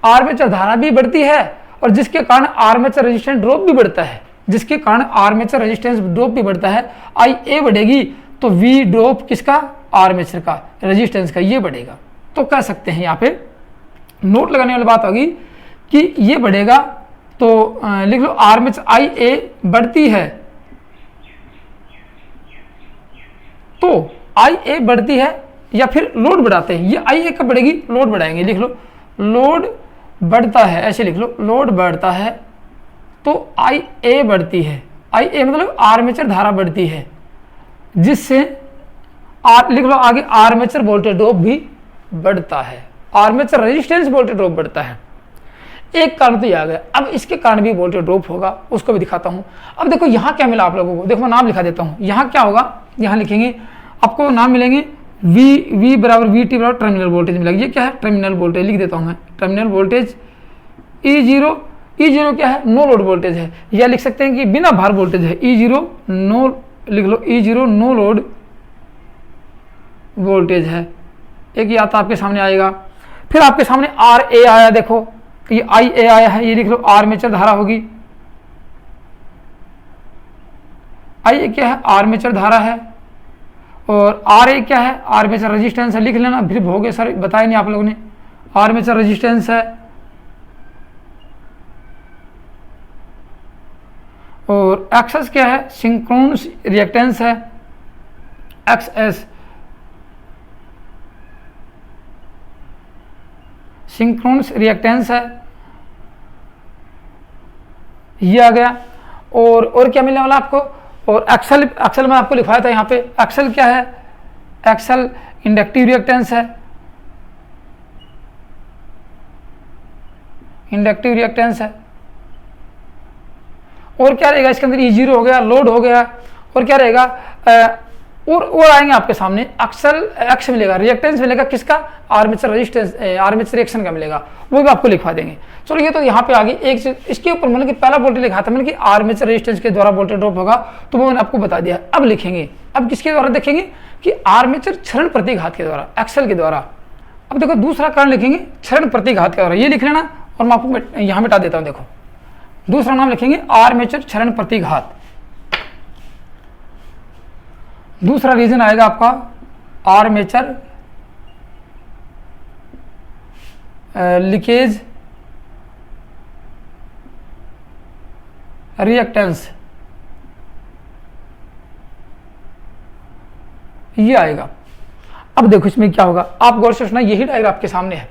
आर्मेचर धारा भी बढ़ती है, और जिसके कारण आर्मेचर रेजिस्टेंस ड्रॉप भी बढ़ता है, जिसके कारण आर्मेचर रेजिस्टेंस ड्रॉप भी बढ़ता है। IA बढ़ेगी तो V ड्रॉप किसका, आर्मेचर का रेजिस्टेंस का, ये बढ़ेगा। तो कह सकते हैं यहाँ पे नोट लगाने वाली बात होगी कि ये बढ़ेगा, तो लिख लो आर्मेचर IA बढ़ती है, तो IA बढ़ती है, या फिर लोड बढ़ाते हैं, ये IA कब बढ़ेगी, लोड बढ़ाएंगे, लिख लो लोड बढ़ता है, ऐसे लिख लो लोड बढ़ता है तो IA बढ़ती है, IA मतलब आर्मेचर धारा बढ़ती है, जिससे लिख लो आगे आर्मेचर वोल्टेज ड्रॉप भी बढ़ता है, आर्मेचर रेजिस्टेंस वोल्टेज ड्रॉप बढ़ता है। एक कारण तो ये आ गया, अब इसके कारण भी वोल्टेज ड्रॉप होगा, उसको भी दिखाता हूं। अब देखो यहाँ क्या मिला आप लोगों को, देखो मैं नाम लिखा देता हूँ, यहाँ क्या होगा, यहाँ लिखेंगे आपको नाम मिलेंगे V बराबर VT बराबर टर्मिनल वोल्टेज मिलेगा। ये क्या है, टर्मिनल वोल्टेज लिख देता हूँ मैं, टर्मिनल वोल्टेज। E0 क्या है, नो लोड वोल्टेज है, या लिख सकते हैं कि बिना भार वोल्टेज है, E0 नो, लिख लो E0 नो लोड वोल्टेज है। एक याद आपके सामने आएगा। फिर आपके सामने RA आया, देखो तो ये IA आया है, ये लिख लो आर्मेचर धारा होगी। IA क्या है, आर्मेचर धारा है, और RA क्या है, आर्मेचर रेजिस्टेंस है, लिख लेना, फिर हो गए सर बताया नहीं आप लोगों ने, आर्मेचर रेजिस्टेंस है। और XS क्या है, सिंक्रोनस रिएक्टेंस है, XS सिंक्रोनस रिएक्टेंस है, ये आ गया। और क्या मिलने वाला आपको, और एक्सल में आपको लिखवाया था यहाँ पे, एक्सल क्या है, एक्सल इंडक्टिव रिएक्टेंस है, इंडक्टिव रिएक्टेंस है। और क्या रहेगा इसके अंदर, E0 हो गया, लोड हो गया, और क्या रहेगा, और आएंगे आपके सामने एक्स मिलेगा, रिएक्टेंस मिलेगा किसका, आर्मेचर रेजिस्टेंस, आर्मेचर रिएक्शन का मिलेगा, वो भी आपको लिखवा देंगे। चलो ये तो यहाँ पे आगे एक चीज इसके ऊपर मतलब कि पहला वोल्टेज लिखा था मैंने कि आर्मेचर रेजिस्टेंस के द्वारा वोल्टेज ड्रॉप होगा, तो वो मैंने आपको बता दिया। अब लिखेंगे, अब किसके द्वारा देखेंगे कि आर्मेचर क्षरण प्रतिघात के द्वारा, एक्सल के द्वारा। अब देखो दूसरा कारण लिखेंगे क्षरण प्रतिघात के द्वारा, ये लिख लेना, और मैं आपको यहाँ मिटा देता हूँ। देखो दूसरा नाम लिखेंगे आर्मेचर क्षरण प्रतिघात। दूसरा रीजन आएगा आपका आर्मेचर लीकेज रिएक्टेंस, ये आएगा। अब देखो इसमें क्या होगा, आप गौर से सुना, यही डायग्राम आपके सामने है।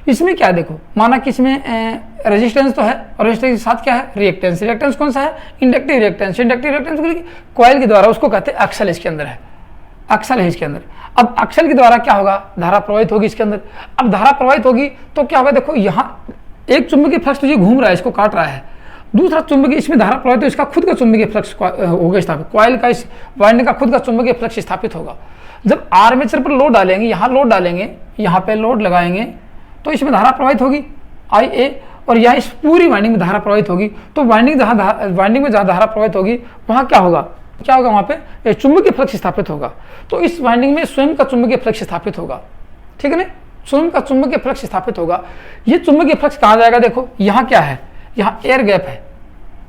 इसमें क्या है, देखो माना कि इसमें रेजिस्टेंस तो है, और रेजिस्टेंस के साथ क्या है, रिएक्टेंस। रिएक्टेंस कौन सा है, inductive reactance. Inductive reactance coil के द्वारा, उसको कहते हैं एक्सल, इसके अंदर है, एक्सल है इसके अंदर। अब एक्सल के द्वारा क्या होगा, धारा प्रवाहित होगी इसके अंदर। अब धारा प्रवाहित होगी तो क्या होगा, देखो यहाँ एक चुंबकीय फ्लक्स तो ये घूम रहा है, इसको काट रहा है, दूसरा चुंबकीय, इसमें धारा प्रवाहित, तो इसका खुद का चुंबकीय फ्लक्स होगा स्थापित, कॉइल का, इस वाइंडिंग का खुद का चुंबकीय फ्लक्स स्थापित होगा। जब आर्मेचर पर लोड डालेंगे, यहाँ लोड डालेंगे, यहाँ पे लोड लगाएंगे, तो इसमें धारा प्रवाहित होगी IA, और यहाँ इस पूरी वाइंडिंग में धारा प्रवाहित होगी। तो वाइंडिंग में जहाँ धारा प्रवाहित होगी वहाँ क्या होगा, वहाँ पे चुंबकीय फ्लक्स स्थापित होगा। तो इस वाइंडिंग में स्वयं का चुंबकीय फ्लक्स स्थापित होगा, ठीक है ना, स्वयं का चुंबकीय फ्लक्स स्थापित होगा। ये चुंबकीय फ्लक्स कहाँ जाएगा, देखो यहाँ क्या है, यहाँ एयर गैप है,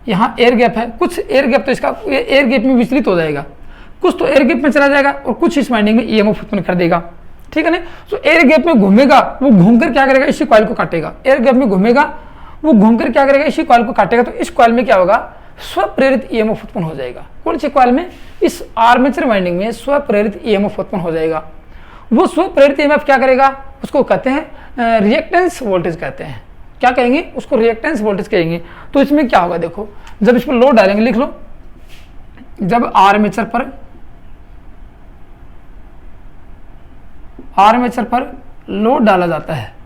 यहाँ एयर गैप है, कुछ एयर गैप तो इसका एयर गैप में विचलित हो जाएगा, कुछ तो एयर गैप में चला जाएगा, और कुछ इस वाइंडिंग में EMF उत्पन्न कर देगा, ठीक है ना। तो एयर गैप में घूमेगा, वो घूमकर क्या करेगा, इसी कॉइल को काटेगा। एयर गैप में घूमेगा, वो घूमकर क्या करेगा, इसी कॉइल को काटेगा। तो इस कॉइल में क्या होगा, स्वप्रेरित ईएमएफ उत्पन्न हो जाएगा। कौन सी कॉइल में? इस आर्मेचर वाइंडिंग में स्वप्रेरित ईएमएफ उत्पन्न हो जाएगा। वो स्वप्रेरित ईएमएफ क्या करेगा? उसको कहते हैं रिएक्टेंस वोल्टेज कहते हैं। क्या कहेंगे? उसको रिएक्टेंस वोल्टेज कहेंगे। तो इसमें क्या होगा देखो, जब इस पर लोड डालेंगे, लिख लो, जब आर्मेचर पर लोड डाला जाता है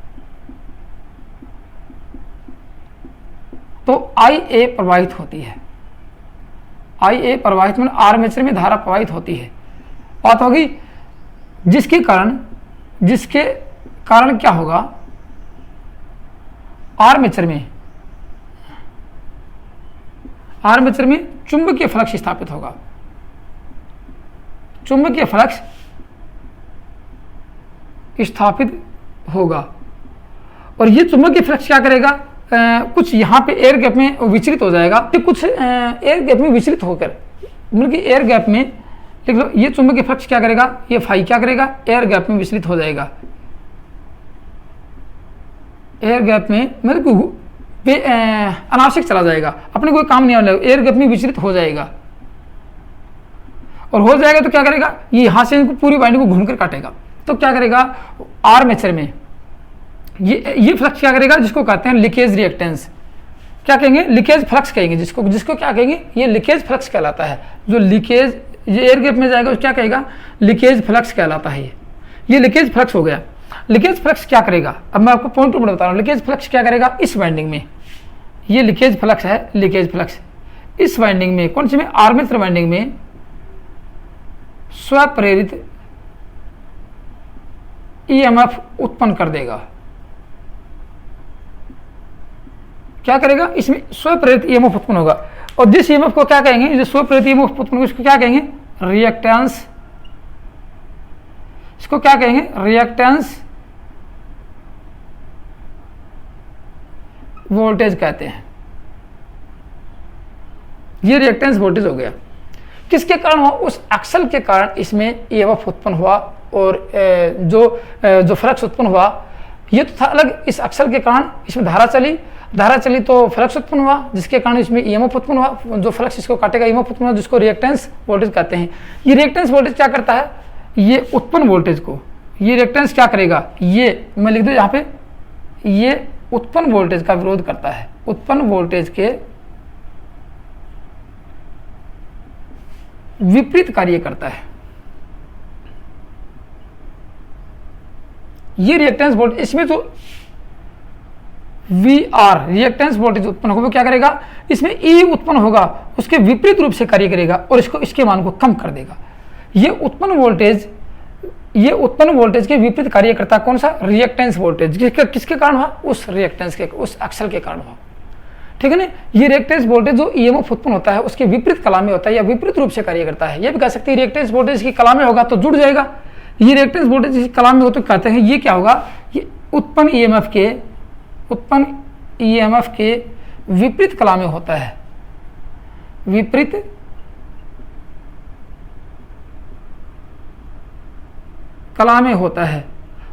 तो IA प्रवाहित होती है। IA प्रवाहित में आर्मेचर में धारा प्रवाहित होती है। बात होगी जिसके कारण क्या होगा? आर्मेचर में चुंबकीय फ्लक्स स्थापित होगा। चुंबकीय फ्लक्स स्थापित होगा और ये चुंबकीय फ्लक्स क्या करेगा? कुछ यहाँ पे एयर गैप में विचलित हो जाएगा। तो कुछ एयर गैप में विचलित होकर, मतलब कि एयर गैप में, लिख लो, ये चुंबकीय फ्लक्स क्या करेगा? ये फाई क्या करेगा? एयर गैप में विचलित हो जाएगा। एयर गैप में मतलब अनावश्यक चला जाएगा, अपने कोई काम नहीं आने लगेगा, एयर गैप में विचलित हो जाएगा। और हो जाएगा तो क्या करेगा? ये यहाँ से पूरी वाइंडिंग को घूमकर काटेगा। तो क्या करेगा? आर्मेचर में ये फ्लक्स क्या करेगा? जिसको कहते हैं लीकेज रिएक्टेंस। क्या कहेंगे? लीकेज फ्लक्स कहेंगे जिसको क्या कहेंगे? ये लीकेज फ्लक्स कहलाता है। जो लीकेज ये एयर गैप में जाएगा क्या कहेगा? लीकेज फ्लक्स कहलाता है। ये लीकेज फ्लक्स हो गया। लीकेज फ्लक्स क्या करेगा? अब मैं आपको पॉइंट टू पॉइंट बता रहा हूँ। लीकेज फ्लक्स क्या करेगा? इस वाइंडिंग में, ये लीकेज फ्लक्स है, लीकेज फ्लक्स इस वाइंडिंग में, कौन सी में? आर्मेचर वाइंडिंग में स्वप्रेरित ईएमएफ उत्पन्न कर देगा। क्या करेगा? इसमें स्वप्रेरित ईएमएफ उत्पन्न होगा। और जिस ईएमएफ को क्या कहेंगे? जो स्वप्रेरित ईएमएफ उत्पन्न होगा इसको क्या कहेंगे? रिएक्टेंस। इसको क्या कहेंगे? रिएक्टेंस वोल्टेज कहते हैं। ये रिएक्टेंस वोल्टेज हो गया। किसके कारण हुआ? उस एक्सल के कारण इसमें ईएमएफ उत्पन्न हुआ। और जो फ्लक्स उत्पन्न हुआ ये तो था अलग। इस एक्सल के कारण इसमें धारा चली तो फ्लक्स उत्पन्न हुआ, जिसके कारण इसमें ईएमएफ उत्पन्न हुआ। जो फ्लक्स इसको काटेगा ईएमएफ उत्पन्न हुआ, जिसको रिएक्टेंस वोल्टेज कहते हैं। ये रिएक्टेंस वोल्टेज क्या करता है? ये उत्पन्न वोल्टेज को, ये रिएक्टेंस क्या करेगा? ये मैं लिख दूं यहाँ पे, ये उत्पन्न वोल्टेज का विरोध करता है। उत्पन्न वोल्टेज के विपरीत कार्य करता है। ये रिएक्टेंस वोल्टेज, इसमें जो VR रिएक्टेंस वोल्टेज उत्पन्न होगा वो क्या करेगा? इसमें E उत्पन्न होगा, उसके विपरीत रूप से कार्य करेगा और इसके मान को कम कर देगा। ये उत्पन्न वोल्टेज के विपरीत कार्य करता है। कौन सा? Reactance voltage. किसके कारण हुआ? उस रिएक्टेंस के, उस एक्सल के कारण हुआ। ठीक है ना? ये रिएक्टेंस वोल्टेज जो ईएमएफ उत्पन्न होता है उसके विपरीत कला में होता है या विपरीत रूप से कार्य करता है। ये भी कह सकते हैं रिएक्टेंस वोल्टेज की कला में होगा तो जुड़ जाएगा। ये रिएक्टेंस वोल्टेज की कला में हो तो कहते हैं ये क्या होगा? ये उत्पन्न ईएमएफ के विपरीत कला में होता है। विपरीत कला में होता है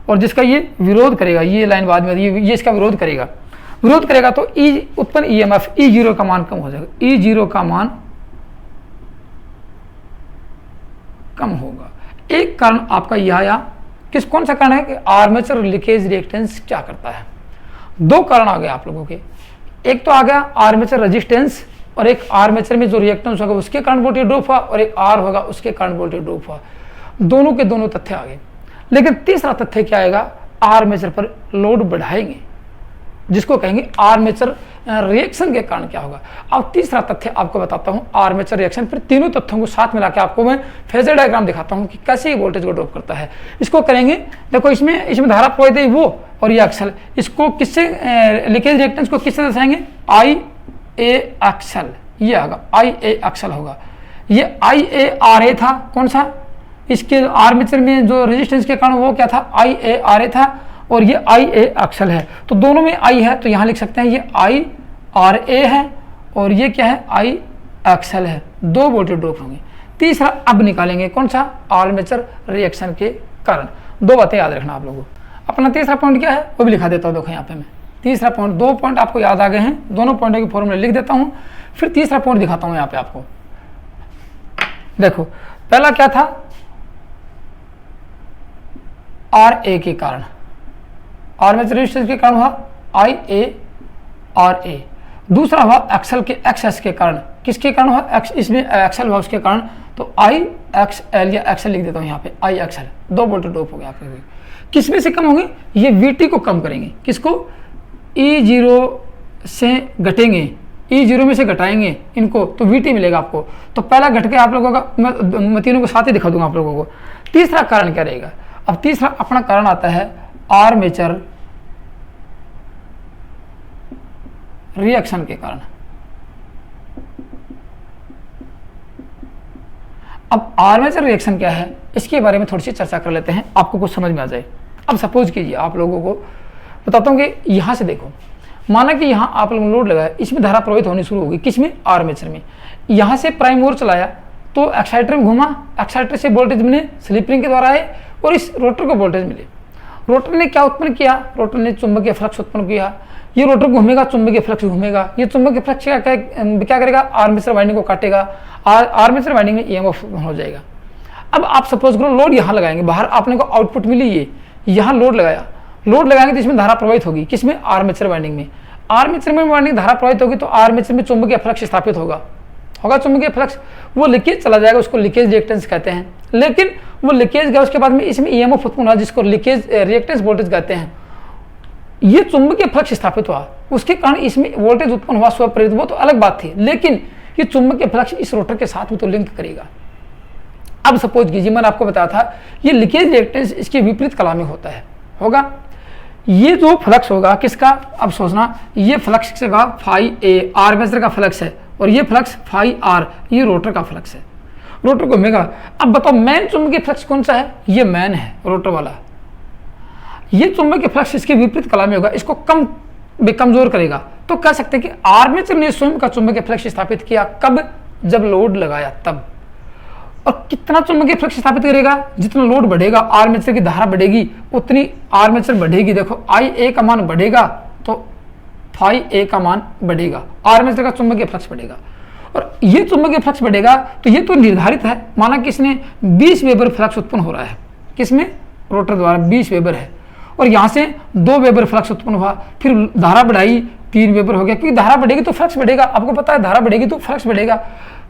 और जिसका ये विरोध करेगा। ये लाइन बाद में ये इसका विरोध करेगा तो उत्पन्न ईएमएफ E0 का मान कम हो जाएगा। E0 का मान कम होगा। एक कारण आपका यह आया, कौन सा कारण है कि आर्मेचर लीकेज रिएक्टेंस क्या करता है। दो कारण आ गए आप लोगों के। एक तो आ गया आर्मेचर रेजिस्टेंस और एक आर्मेचर में जो रिएक्टेंस होगा उसके कारण वोल्टेज ड्रॉप हुआ और एक R होगा उसके कारण वोल्टेज ड्रॉप हुआ। दोनों के दोनों तथ्य आ गए। लेकिन तीसरा तथ्य क्या आएगा? आर्मेचर पर लोड बढ़ाएंगे, जिसको कहेंगे आर्मेचर रिएक्शन के कारण क्या होगा। अब तीसरा तथ्य आपको बताता हूं आर्मेचर रिएक्शन। फिर तीनों तथ्यों को साथ मिला के आपको मैं फेजर डायग्राम दिखाता हूं कि कैसे वोल्टेज को ड्रॉप करता है। इसको करेंगे, देखो इसमें धारा प्रवाहित है वो और ये एक्सल। इसको किससे लीकेज रिएक्टेंस को किससे दर्शाएंगे? IA XL. ये आएगा IA एक्सल होगा। ये IARA था, कौन सा? इसके आर्मेचर में जो रेजिस्टेंस के कारण वो क्या था? IARA था और ये IA एक्सल है। तो दोनों में I है तो यहाँ लिख सकते हैं ये IRA है और ये क्या है? I एक्सल है। दो वोल्टेज ड्रॉप होंगे। तीसरा अब निकालेंगे, कौन सा? आर्मेचर रिएक्शन के कारण। दो बातें याद रखना आप लोगों को। अपना तीसरा पॉइंट क्या है वो भी लिखा देता हूँ। देखो यहाँ पे मैं तीसरा पॉइंट, 2 पॉइंट आपको याद आ गए हैं, दोनों पॉइंटों की फॉर्मूला लिख देता हूं, फिर तीसरा पॉइंट दिखाता हूं यहाँ पे आपको। देखो पहला क्या था, आर ए के कारण, आर्मेचर रेजिस्टेंस के कारण हुआ आई ए आर ए। दूसरा हुआ एक्सल के एक्स एस के कारण, किसके कारण हुआ, एक्स, इसमें एक्सल हुआ उसके कारण, तो आई एक्स एल या एक्सल लिख देता हूं यहाँ पे, आई एक्सल, 2 वोल्टेज ड्रॉप हो गया आपके। किस में से कम होंगे, ये वीटी को कम करेंगे, किसको, E0 से घटेंगे, E0 में से घटाएंगे इनको तो VT मिलेगा आपको। तो पहला घट के आप लोगों का, मैं तीनों को साथ ही दिखा दूंगा आप लोगों को। तीसरा कारण क्या रहेगा, अब तीसरा अपना कारण आता है आर्मेचर रिएक्शन के कारण। अब आर्मेचर रिएक्शन क्या है, इसके बारे में थोड़ी सी चर्चा कर लेते हैं, आपको कुछ समझ में आ जाए। अब सपोज कीजिए आप लोगों को बताता हूं कि यहां से देखो, माना कि यहां आप लोगों ने लोड लगाया, इसमें धारा प्रवाहित होनी शुरू होगी, किसमें, आर्मेचर में। यहां से प्राइम मूवर चलाया तो एक्साइटर में घुमा, एक्साइटर से वोल्टेज मिले, स्लिप रिंग के द्वारा आए, और इस रोटर को वोल्टेज मिले। रोटर ने क्या उत्पन्न किया, रोटर ने चुंबकीय फ्लक्स उत्पन्न किया। ये रोटर घूमेगा, चुंबकीय फ्लक्स घूमेगा, ये चुंबकीय फ्लक्स क्या करेगा, आर्मेचर वाइंडिंग को काटेगा, आर्मेचर वाइंडिंग में ईएमएफ हो जाएगा। अब आप सपोज करो लोड यहाँ लगाएंगे, बाहर आपने को आउटपुट मिली, ये यहाँ लोड लगाया, लोड लगाएंगे तो इसमें धारा प्रवाहित होगी, किसमें, आर्मेचर वाइंडिंग में। आर्मेचर में वाइंडिंग धारा प्रवाहित होगी तो आर्मेचर में चुंबकीय फ्लक्स स्थापित होगा चुंबकीय फ्लक्स, वो लीकेज चला जाएगा, उसको लीकेज रिएक्टेंस कहते हैं। लेकिन वो लीकेज गया, उसके बाद में इसमें ईएमएफ उत्पन्न हुआ, जिसको लीकेज रिएक्टेंस वोल्टेज कहते हैं। ये चुंबकीय फ्लक्स स्थापित हुआ, उसके कारण इसमें वोल्टेज उत्पन्न हुआ स्वप्रेरित, वो तो अलग बात थी, लेकिन ये चुंबकीय फ्लक्स इस रोटर के साथ भी तो लिंक करेगा। अब सपोज कीजिए मैंने आपको बताया था ये लीकेज रिएक्टेंस इसके विपरीत कला में होगा। ये जो फ्लक्स होगा किसका, अब सोचना, ये फ्लक्स का फाई ए आर्मेचर का फ्लक्स है, और ये फ्लक्स फाई आर ये रोटर का फ्लक्स है, रोटर घूमेगा। अब बताओ मेन चुंबकीय फ्लक्स कौन सा है, ये मेन है रोटर वाला। ये चुंबकीय फ्लक्स इसके विपरीत कला में होगा, इसको कमजोर करेगा। तो कह सकते हैं कि आर्मेचर ने स्वयं का चुंबकीय फ्लक्स स्थापित किया, कब, जब लोड लगाया तब। और कितना चुंबकीय फ्लक्स स्थापित करेगा, जितना लोड बढ़ेगा आर्मेचर की धारा बढ़ेगी उतनी आर्मेचर बढ़ेगी। देखो आई ए का मान बढ़ेगा तो फाई ए का मान बढ़ेगा, आर्मेचर का चुंबकीय फ्लक्स बढ़ेगा। और ये चुंबकीय फ्लक्स बढ़ेगा तो ये तो निर्धारित है, माना कि इसने 20 वेबर फ्लक्स उत्पन्न हो रहा है, किसमें, रोटर द्वारा 20 वेबर है, और यहाँ से 2 वेबर फ्लक्स उत्पन्न हुआ, फिर धारा बढ़ाई 3 वेबर हो गया, क्योंकि धारा बढ़ेगी तो फ्लक्स बढ़ेगा, आपको पता है धारा बढ़ेगी तो फ्लक्स बढ़ेगा,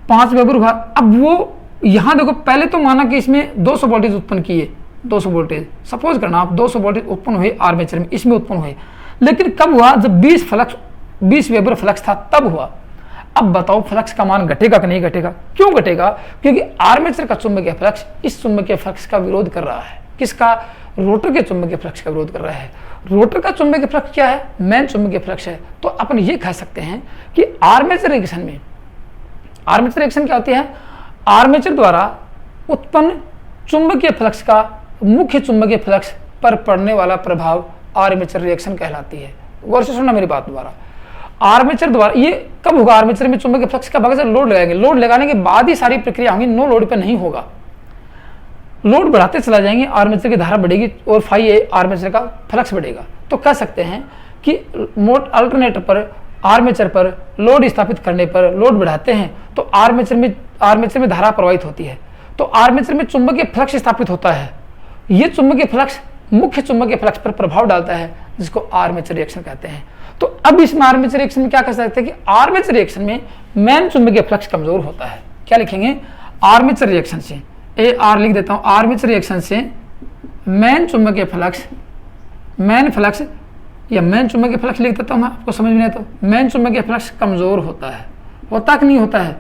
5 वेबर हुआ। अब वो यहाँ देखो पहले तो माना कि इसमें 200 वोल्टेज उत्पन्न किए, 200 वोल्टेज सपोज करना आप 200 वोल्टेज उत्पन्न हुए आर्मेचर में, इसमें उत्पन्न हुए, लेकिन कब हुआ, जब 20 वेबर फ्लक्स था तब हुआ। अब बताओ फ्लक्स का मान घटेगा कि नहीं घटेगा, क्यों घटेगा, क्योंकि आर्मेचर का चुंबकीय फ्लक्स इस चुंबकीय फ्लक्स का विरोध कर रहा है, किसका, रोटर के चुंबकीय फ्लक्स का विरोध कर रहा है। रोटर का चुंबकीय फ्लक्स क्या है, मेन चुंबकीय फ्लक्स है। तो अपन ये कह सकते हैं कि आर्मेचर रिएक्शन में, आर्मेचर रिएक्शन क्या होती है, आर्मेचर द्वारा उत्पन्न चुंबकीय फ्लक्स का मुख्य चुंबकीय फ्लक्स पर पड़ने वाला प्रभाव आर्मेचर रिएक्शन कहलाती है। गौर से सुनना मेरी बात दोबारा, आर्मेचर द्वारा, ये कब होगा, आर्मेचर में चुंबकीय फ्लक्स का बगैर लोड लगाएंगे, लोड लगाने के बाद ही सारी प्रक्रिया होंगी, नो लोड पे नहीं होगा। लोड बढ़ाते चला जाएंगे, आर्मेचर की धारा बढ़ेगी और फाई ए आर्मेचर का फ्लक्स बढ़ेगा। तो कह सकते हैं कि मोट अल्टरनेटर पर, आर्मेचर पर लोड स्थापित करने पर लोड बढ़ाते हैं तो आर्मेचर में धारा प्रवाहित होती है, तो आर्मेचर में चुंबकीय फ्लक्स स्थापित होता है। ये चुंबकीय फ्लक्स मुख्य चुंबकीय फ्लक्स पर प्रभाव डालता है, जिसको आर्मेचर रिएक्शन कहते हैं। तो अब इसमें आर्मेचर रिएक्शन में क्या कह सकते हैं कि आर्मेचर रिएक्शन में मेन चुंबकीय फ्लक्स कमजोर होता है। क्या लिखेंगे, आर्मेचर रिएक्शन से, ए आर लिख देता हूं, आर्मेचर रिएक्शन से मेन चुंबकीय फ्लक्स, मेन फ्लक्स या मेन चुंबकीय फ्लक्स लिख देता हूं मैं, आपको समझ में नहीं तो, मेन चुंबकीय फ्लक्स कमजोर होता है, होता कि नहीं होता है।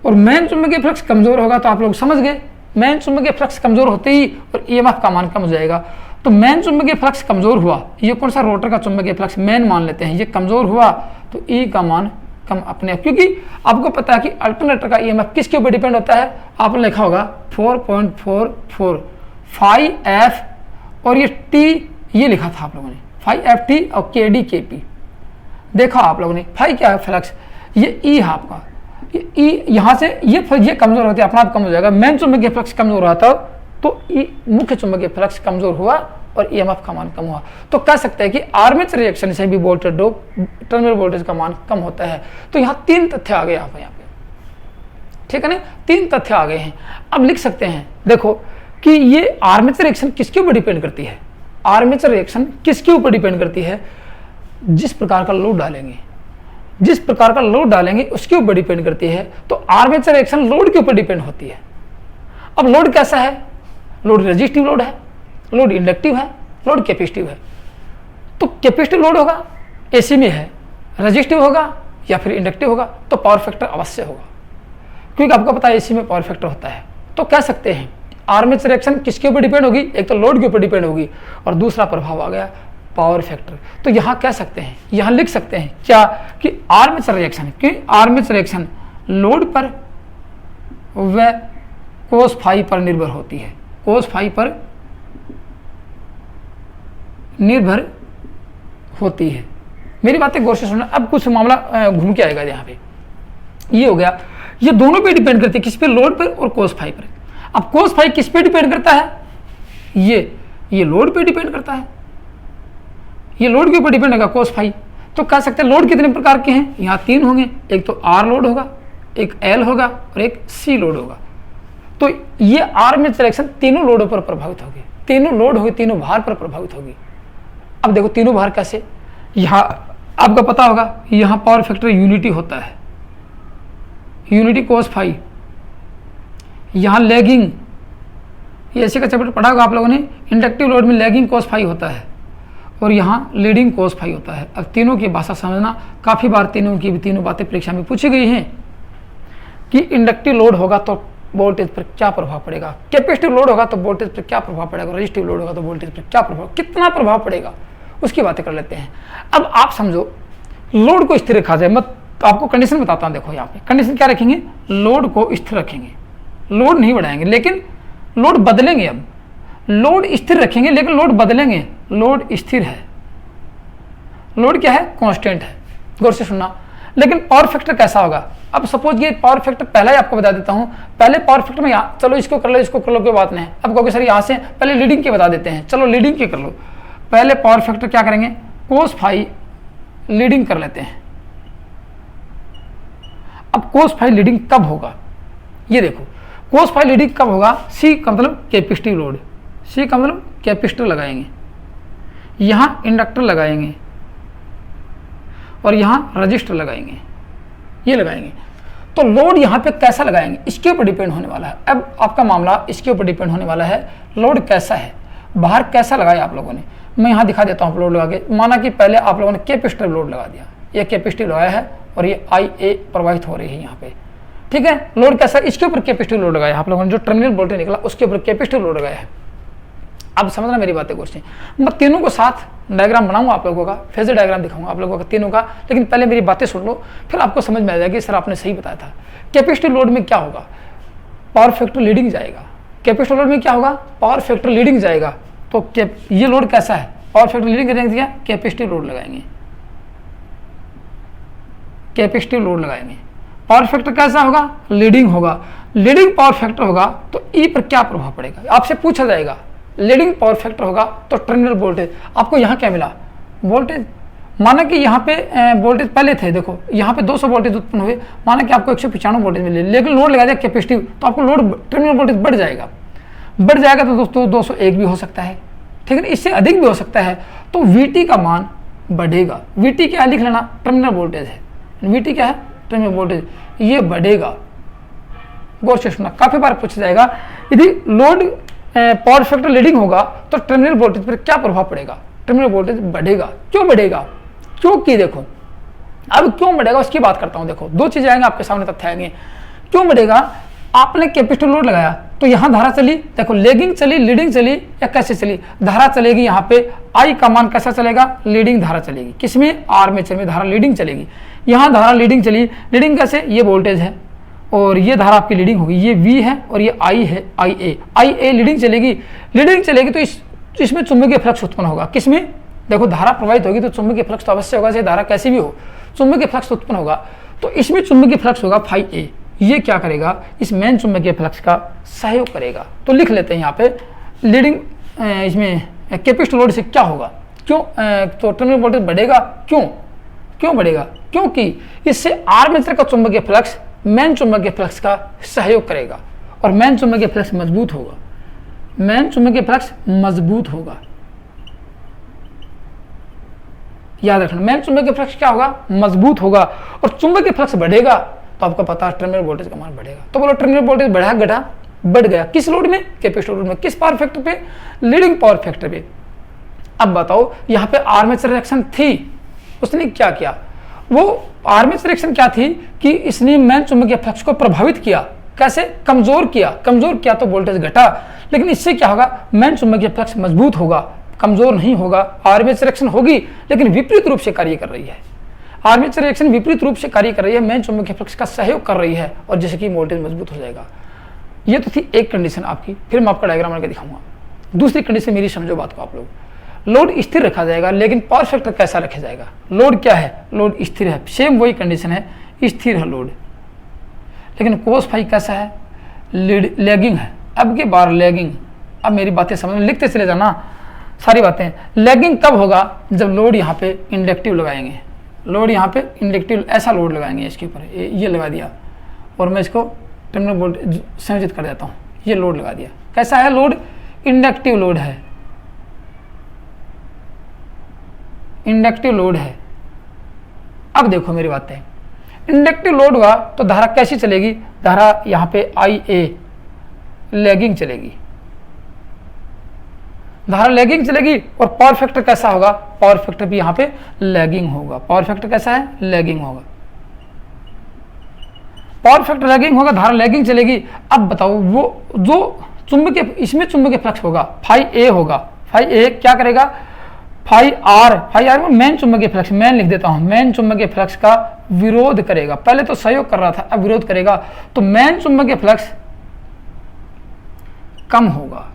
और मेन चुंबकीय फ्लक्स कमजोर होगा तो आप लोग समझ गए, मेन चुंबकीय फ्लक्स कमजोर होते ही और ईएमएफ का मान कम हो जाएगा। तो मेन चुंबकीय फ्लक्स कमजोर हुआ, ये कौन सा, रोटर का चुंबकीय फ्लक्स मेन मान लेते हैं, ये कमजोर हुआ तो ई का मान कम अपने आप, क्योंकि आपको पता है कि अल्टरनेटर का ईएमएफ किसके ऊपर डिपेंड होता है, आपने लिखा होगा 4.44 फाई एफ और ये टी, ये लिखा था आप लोगों ने, फाई एफ टी और के डी के पी देखा आप लोगों ने। फाई क्या है, फ्लक्स, ये ई है आपका, ये ई यहाँ से ये कमजोर होते अपना आप कम हो जाएगा। मेन चुंबकीय फ्लक्स कमजोर रहा था तो ई मुख्य चुंबकीय फ्लक्स कमजोर हुआ और ईएमएफ का मान कम हुआ, तो कह सकते हैं कि आर्मेचर रिएक्शन से भी वोल्टेज ड्रॉप, टर्मिनल वोल्टेज का मान कम होता है। तो यहाँ 3 तथ्य आ गए यहाँ पे, ठीक है ना, 3 तथ्य आ गए हैं। अब लिख सकते हैं देखो कि ये आर्मेचर रिएक्शन किसके ऊपर डिपेंड करती है, आर्मेचर रिएक्शन किसके ऊपर डिपेंड करती है, जिस प्रकार का लोड डालेंगे, जिस प्रकार का लोड डालेंगे उसके ऊपर डिपेंड करती है। तो आर्मेचर रिएक्शन लोड के ऊपर डिपेंड होती है। अब लोड कैसा है, लोड रेजिस्टिव लोड है, लोड इंडक्टिव है, लोड कैपेसिटिव है। तो कैपेसिटिव लोड होगा, एसी में है, रेजिस्टिव होगा या फिर इंडक्टिव होगा, तो पावर फैक्टर अवश्य होगा, क्योंकि आपको पता है एसी में पावर फैक्टर होता है। तो कह सकते हैं आर्मेचर रिएक्शन किसके ऊपर डिपेंड होगी, एक तो लोड के ऊपर डिपेंड होगी और दूसरा प्रभाव आ गया पावर फैक्टर। तो यहाँ कह सकते हैं, यहाँ लिख सकते हैं क्या कि आर्मेचर रिएक्शन, कि आर्मेचर रिएक्शन लोड पर व कोस फाई पर निर्भर होती है, कोस फाई पर निर्भर होती है। मेरी बातें गौर से सुनना, अब कुछ मामला घूम के आएगा यहाँ पे। ये हो गया, ये दोनों पे डिपेंड करती है, किस पे, लोड पर और कोस फाई पर। अब कोस फाई किस पे डिपेंड करता है, ये लोड पे डिपेंड करता है, ये लोड के ऊपर डिपेंड होगा कोस फाई। तो कह सकते हैं लोड कितने प्रकार के हैं, यहाँ 3 होंगे, एक तो आर लोड होगा, एक एल होगा और एक सी लोड होगा। तो ये आर्मेचर रिएक्शन तीनों लोडों पर प्रभावित होगी, तीनों लोड होगी, तीनों भार पर प्रभावित होगी। अब देखो तीनों भार कैसे, यहाँ आपको पता होगा यहाँ पावर फैक्टर यूनिटी होता है, यूनिटी कोस फाई, यहाँ लैगिंग, ये ऐसे का चैप्टर पढ़ा होगा आप लोगों ने, इंडक्टिव लोड में लैगिंग कोस फाई होता है और यहाँ लीडिंग कोस फाई होता है। अब तीनों की भाषा समझना, काफ़ी बार तीनों बातें परीक्षा में पूछी गई हैं कि इंडक्टिव लोड होगा तो वोल्टेज पर क्या प्रभाव पड़ेगा, कैपेसिटिव लोड होगा तो वोल्टेज पर क्या प्रभाव पड़ेगा, रेजिस्टिव लोड होगा तो वोल्टेज पर क्या प्रभाव, कितना प्रभाव पड़ेगा, उसकी बातें कर लेते हैं। अब आप समझो लोड को स्थिर रखा जाए, मैं आपको कंडीशन बताता हूँ। देखो यहाँ पे कंडीशन क्या रखेंगे, लोड को स्थिर रखेंगे, लोड नहीं बढ़ाएंगे, लेकिन लोड बदलेंगे। अब लोड स्थिर रखेंगे लेकिन लोड बदलेंगे, लोड स्थिर है, लोड क्या है, कांस्टेंट है, गौर से सुनना। लेकिन पावर फैक्टर कैसा होगा, अब सपोज ये पावर फैक्टर पहला ही आपको बता देता हूं, पहले पावर फैक्टर में यहाँ, चलो इसको कर लो, इसको कर लो, कोई बात नहीं। अब कहोगे सर यहाँ से पहले लीडिंग के बता देते हैं, चलो लीडिंग के कर लो। पहले पावर फैक्टर क्या करेंगे, कोस फाई लीडिंग कर लेते हैं। अब कोस फाई लीडिंग कब होगा, ये देखो कोस फाई लीडिंग कब होगा, सी का मतलब कैपेसिटिव लोड, सी का मतलब कैपेसिटर लगाएंगे, यहाँ इंडक्टर लगाएंगे और यहाँ रजिस्टर लगाएंगे, ये लगाएंगे। तो लोड यहाँ पे कैसा लगाएंगे, इसके ऊपर डिपेंड होने वाला है। अब आपका मामला इसके ऊपर डिपेंड होने वाला है, लोड कैसा है, बाहर कैसा लगाया आप लोगों ने। मैं यहाँ दिखा देता हूँ लोड लगा के। माना कि पहले आप लोगों ने कैपेसिटर लोड लगा दिया, ये कैपेसिटिव लगाया है और ये IA प्रवाहित हो रही है यहाँ पे, ठीक है। लोड कैसा, इसके ऊपर कैपेसिटिव लोड लगाया आप लोगों ने, जो टर्मिनल वोल्टेज निकला उसके ऊपर कैपेसिटिव लोड लगाया है। अब समझना मेरी बातें कुछ नहीं, मैं तीनों को साथ डायग्राम बनाऊंगा आप लोगों का, फेजर डायग्राम दिखाऊंगा आप लोगों का तीनों का। लेकिन पहले मेरी बातें सुन लो, फिर आपको समझ में आ जाएगी सर आपने सही बताया था। कैपेसिटिव लोड में क्या होगा, पावर फैक्टर लीडिंग जाएगा। कैपेसिटिव लोड में क्या होगा, पावर फैक्टर लीडिंग जाएगा। तो ये लोड कैसा है, पावर फैक्टर लीडिंग करेंगे, कैपेसिटिव लोड लगाएंगे, कैपेसिटिव लोड लगाएंगे। पावर फैक्टर कैसा होगा, लीडिंग होगा। लीडिंग पावर फैक्टर होगा तो ई पर क्या प्रभाव पड़ेगा, आपसे पूछा जाएगा। लीडिंग पावर फैक्टर होगा तो टर्मिनल वोल्टेज, आपको यहाँ क्या मिला, वोल्टेज। माना कि यहाँ पे वोल्टेज पहले थे, देखो यहाँ पे 200 वोल्टेज उत्पन्न हुए, माना कि आपको 195 वोल्टेज मिले, लेकिन लोड लगा दिया कैपेसिटिव, तो आपको लोड टर्मिनल वोल्टेज बढ़ जाएगा। बढ़ जाएगा तो दोस्तों 201 भी हो सकता है, ठीक है, इससे अधिक भी हो सकता है। तो VT का मान बढ़ेगा। VT क्या लिख लेना, टर्मिनल वोल्टेज है। VT क्या है, टर्मिनल वोल्टेज, ये बढ़ेगा। गौर से सुनना, काफी बार पूछा जाएगा यदि लोड पावर फैक्टर लीडिंग होगा तो टर्मिनल वोल्टेज पर क्या प्रभाव पड़ेगा, टर्मिनल वोल्टेज बढ़ेगा। क्यों बढ़ेगा, क्योंकि देखो अब क्यों बढ़ेगा उसकी बात करता हूं। देखो दो चीजें आएंगे आपके सामने, तथ्य आएंगे। क्यों बढ़ेगा, आपने कैपेसिटर लोड लगाया तो यहां धारा चली, देखो लेगिंग चली, लीडिंग चली या कैसे चली, धारा चलेगी। यहाँ पे I का मान कैसा चलेगा, लीडिंग धारा चलेगी। किसमें, आर्मेचर में धारा लीडिंग चलेगी। यहाँ धारा लीडिंग चली, लीडिंग कैसे, ये वोल्टेज है और ये धारा आपकी लीडिंग होगी, ये V है और ये I है, IA लीडिंग चलेगी। लीडिंग चलेगी तो इसमें चुंबकीय फ्लक्स उत्पन्न होगा। किसमें, देखो धारा प्रवाहित होगी तो चुंबकीय फ्लक्स तो अवश्य होगा, चाहे धारा कैसी भी हो, चुंबकीय फ्लक्स उत्पन्न होगा। तो इसमें चुंबकीय फ्लक्स होगा φA, ये क्या करेगा, इस मेन चुंबकीय फ्लक्स का सहयोग करेगा। तो लिख लेते हैं यहाँ पे लीडिंग, इसमें कैपेसिटर लोड से क्या होगा, क्यों तो टर्मिनल वोल्टेज बढ़ेगा, क्यों बढ़ेगा, क्योंकि इससे आर्मेचर का चुंबकीय फ्लक्स मेन चुंबकीय फ्लक्स का सहयोग करेगा और मेन चुंबकीय फ्लक्स मजबूत होगा, मेन चुंबकीय फ्लक्स मजबूत होगा। याद रखना, मेन चुंबकीय फ्लक्स क्या होगा, मजबूत होगा और चुंबकीय फ्लक्स बढ़ेगा तो आपको पता है टर्मिनल वोल्टेज का मान बढ़ेगा। तो बोलो टर्मिनल वोल्टेज बढ़ा घटा, बढ़ गया, किस लोड में, कैपेसिटर लोड में, किस पावर फैक्टर पे, लीडिंग पावर फैक्टर पे। अब बताओ यहाँ पे आर्मेचर रिएक्शन थी, उसने क्या किया, वो आर्मेचर रिएक्शन क्या थी कि इसने मेन चुंबकीय फ्लक्स को प्रभावित किया, कैसे, कमजोर किया तो वोल्टेज घटा। लेकिन इससे क्या होगा, मेन चुंबकीय फ्लक्स मजबूत होगा, कमजोर नहीं होगा। आर्मेचर रिएक्शन होगी लेकिन विपरीत रूप से कार्य कर रही है, आर्मेचर रिएक्शन विपरीत रूप से कार्य कर रही है, मेन चुंबकीय फ्लक्स का सहयोग कर रही है और जैसे कि वोल्टेज मजबूत हो जाएगा। ये तो थी एक कंडीशन आपकी, फिर मैं आपका डायग्राम करके दिखाऊंगा। दूसरी कंडीशन मेरी समझो बात को आप लोग, लोड स्थिर रखा जाएगा लेकिन पावर फैक्टर कैसा रखा जाएगा, लोड क्या है, लोड स्थिर है, सेम वही कंडीशन है, स्थिर है लोड, लेकिन कोस फाई कैसा है, लैगिंग है। अब की बार लैगिंग, अब मेरी बातें समझ में, लिखते चले जाना सारी बातें। लैगिंग कब होगा, जब लोड यहाँ पे इंडक्टिव लगाएंगे, लोड यहाँ पे इंडक्टिव ऐसा लोड लगाएंगे, इसके ऊपर ये लगा दिया और मैं इसको टर्मिनल वोल्टेज संयोजित कर देता हूँ, ये लोड लगा दिया, कैसा है लोड, इंडक्टिव लोड है, इंडक्टिव लोड है। अब देखो मेरी बातें, इंडक्टिव लोड हुआ तो धारा कैसी चलेगी, धारा यहाँ पे IA लैगिंग चलेगी, धारा लैगिंग चलेगी और पावर फैक्टर कैसा होगा, पावर फैक्टर भी यहाँ पे लैगिंग होगा, पावर फैक्टर कैसा है, लैगिंग होगा, पावर फैक्टर लैगिंग होगा, धारा लैगिंग चलेगी। अब बताओ वो जो चुंबकीय, इसमें चुंबकीय फ्लक्स होगा फाई ए होगा, फाई ए क्या करेगा, फाई आर में मेन चुंबकीय फ्लक्स, मेन लिख देता हूं, मेन चुंबकीय फ्लक्स का विरोध करेगा, पहले तो सहयोग कर रहा था अब विरोध करेगा, तो मेन चुंबकीय फ्लक्स कम होगा,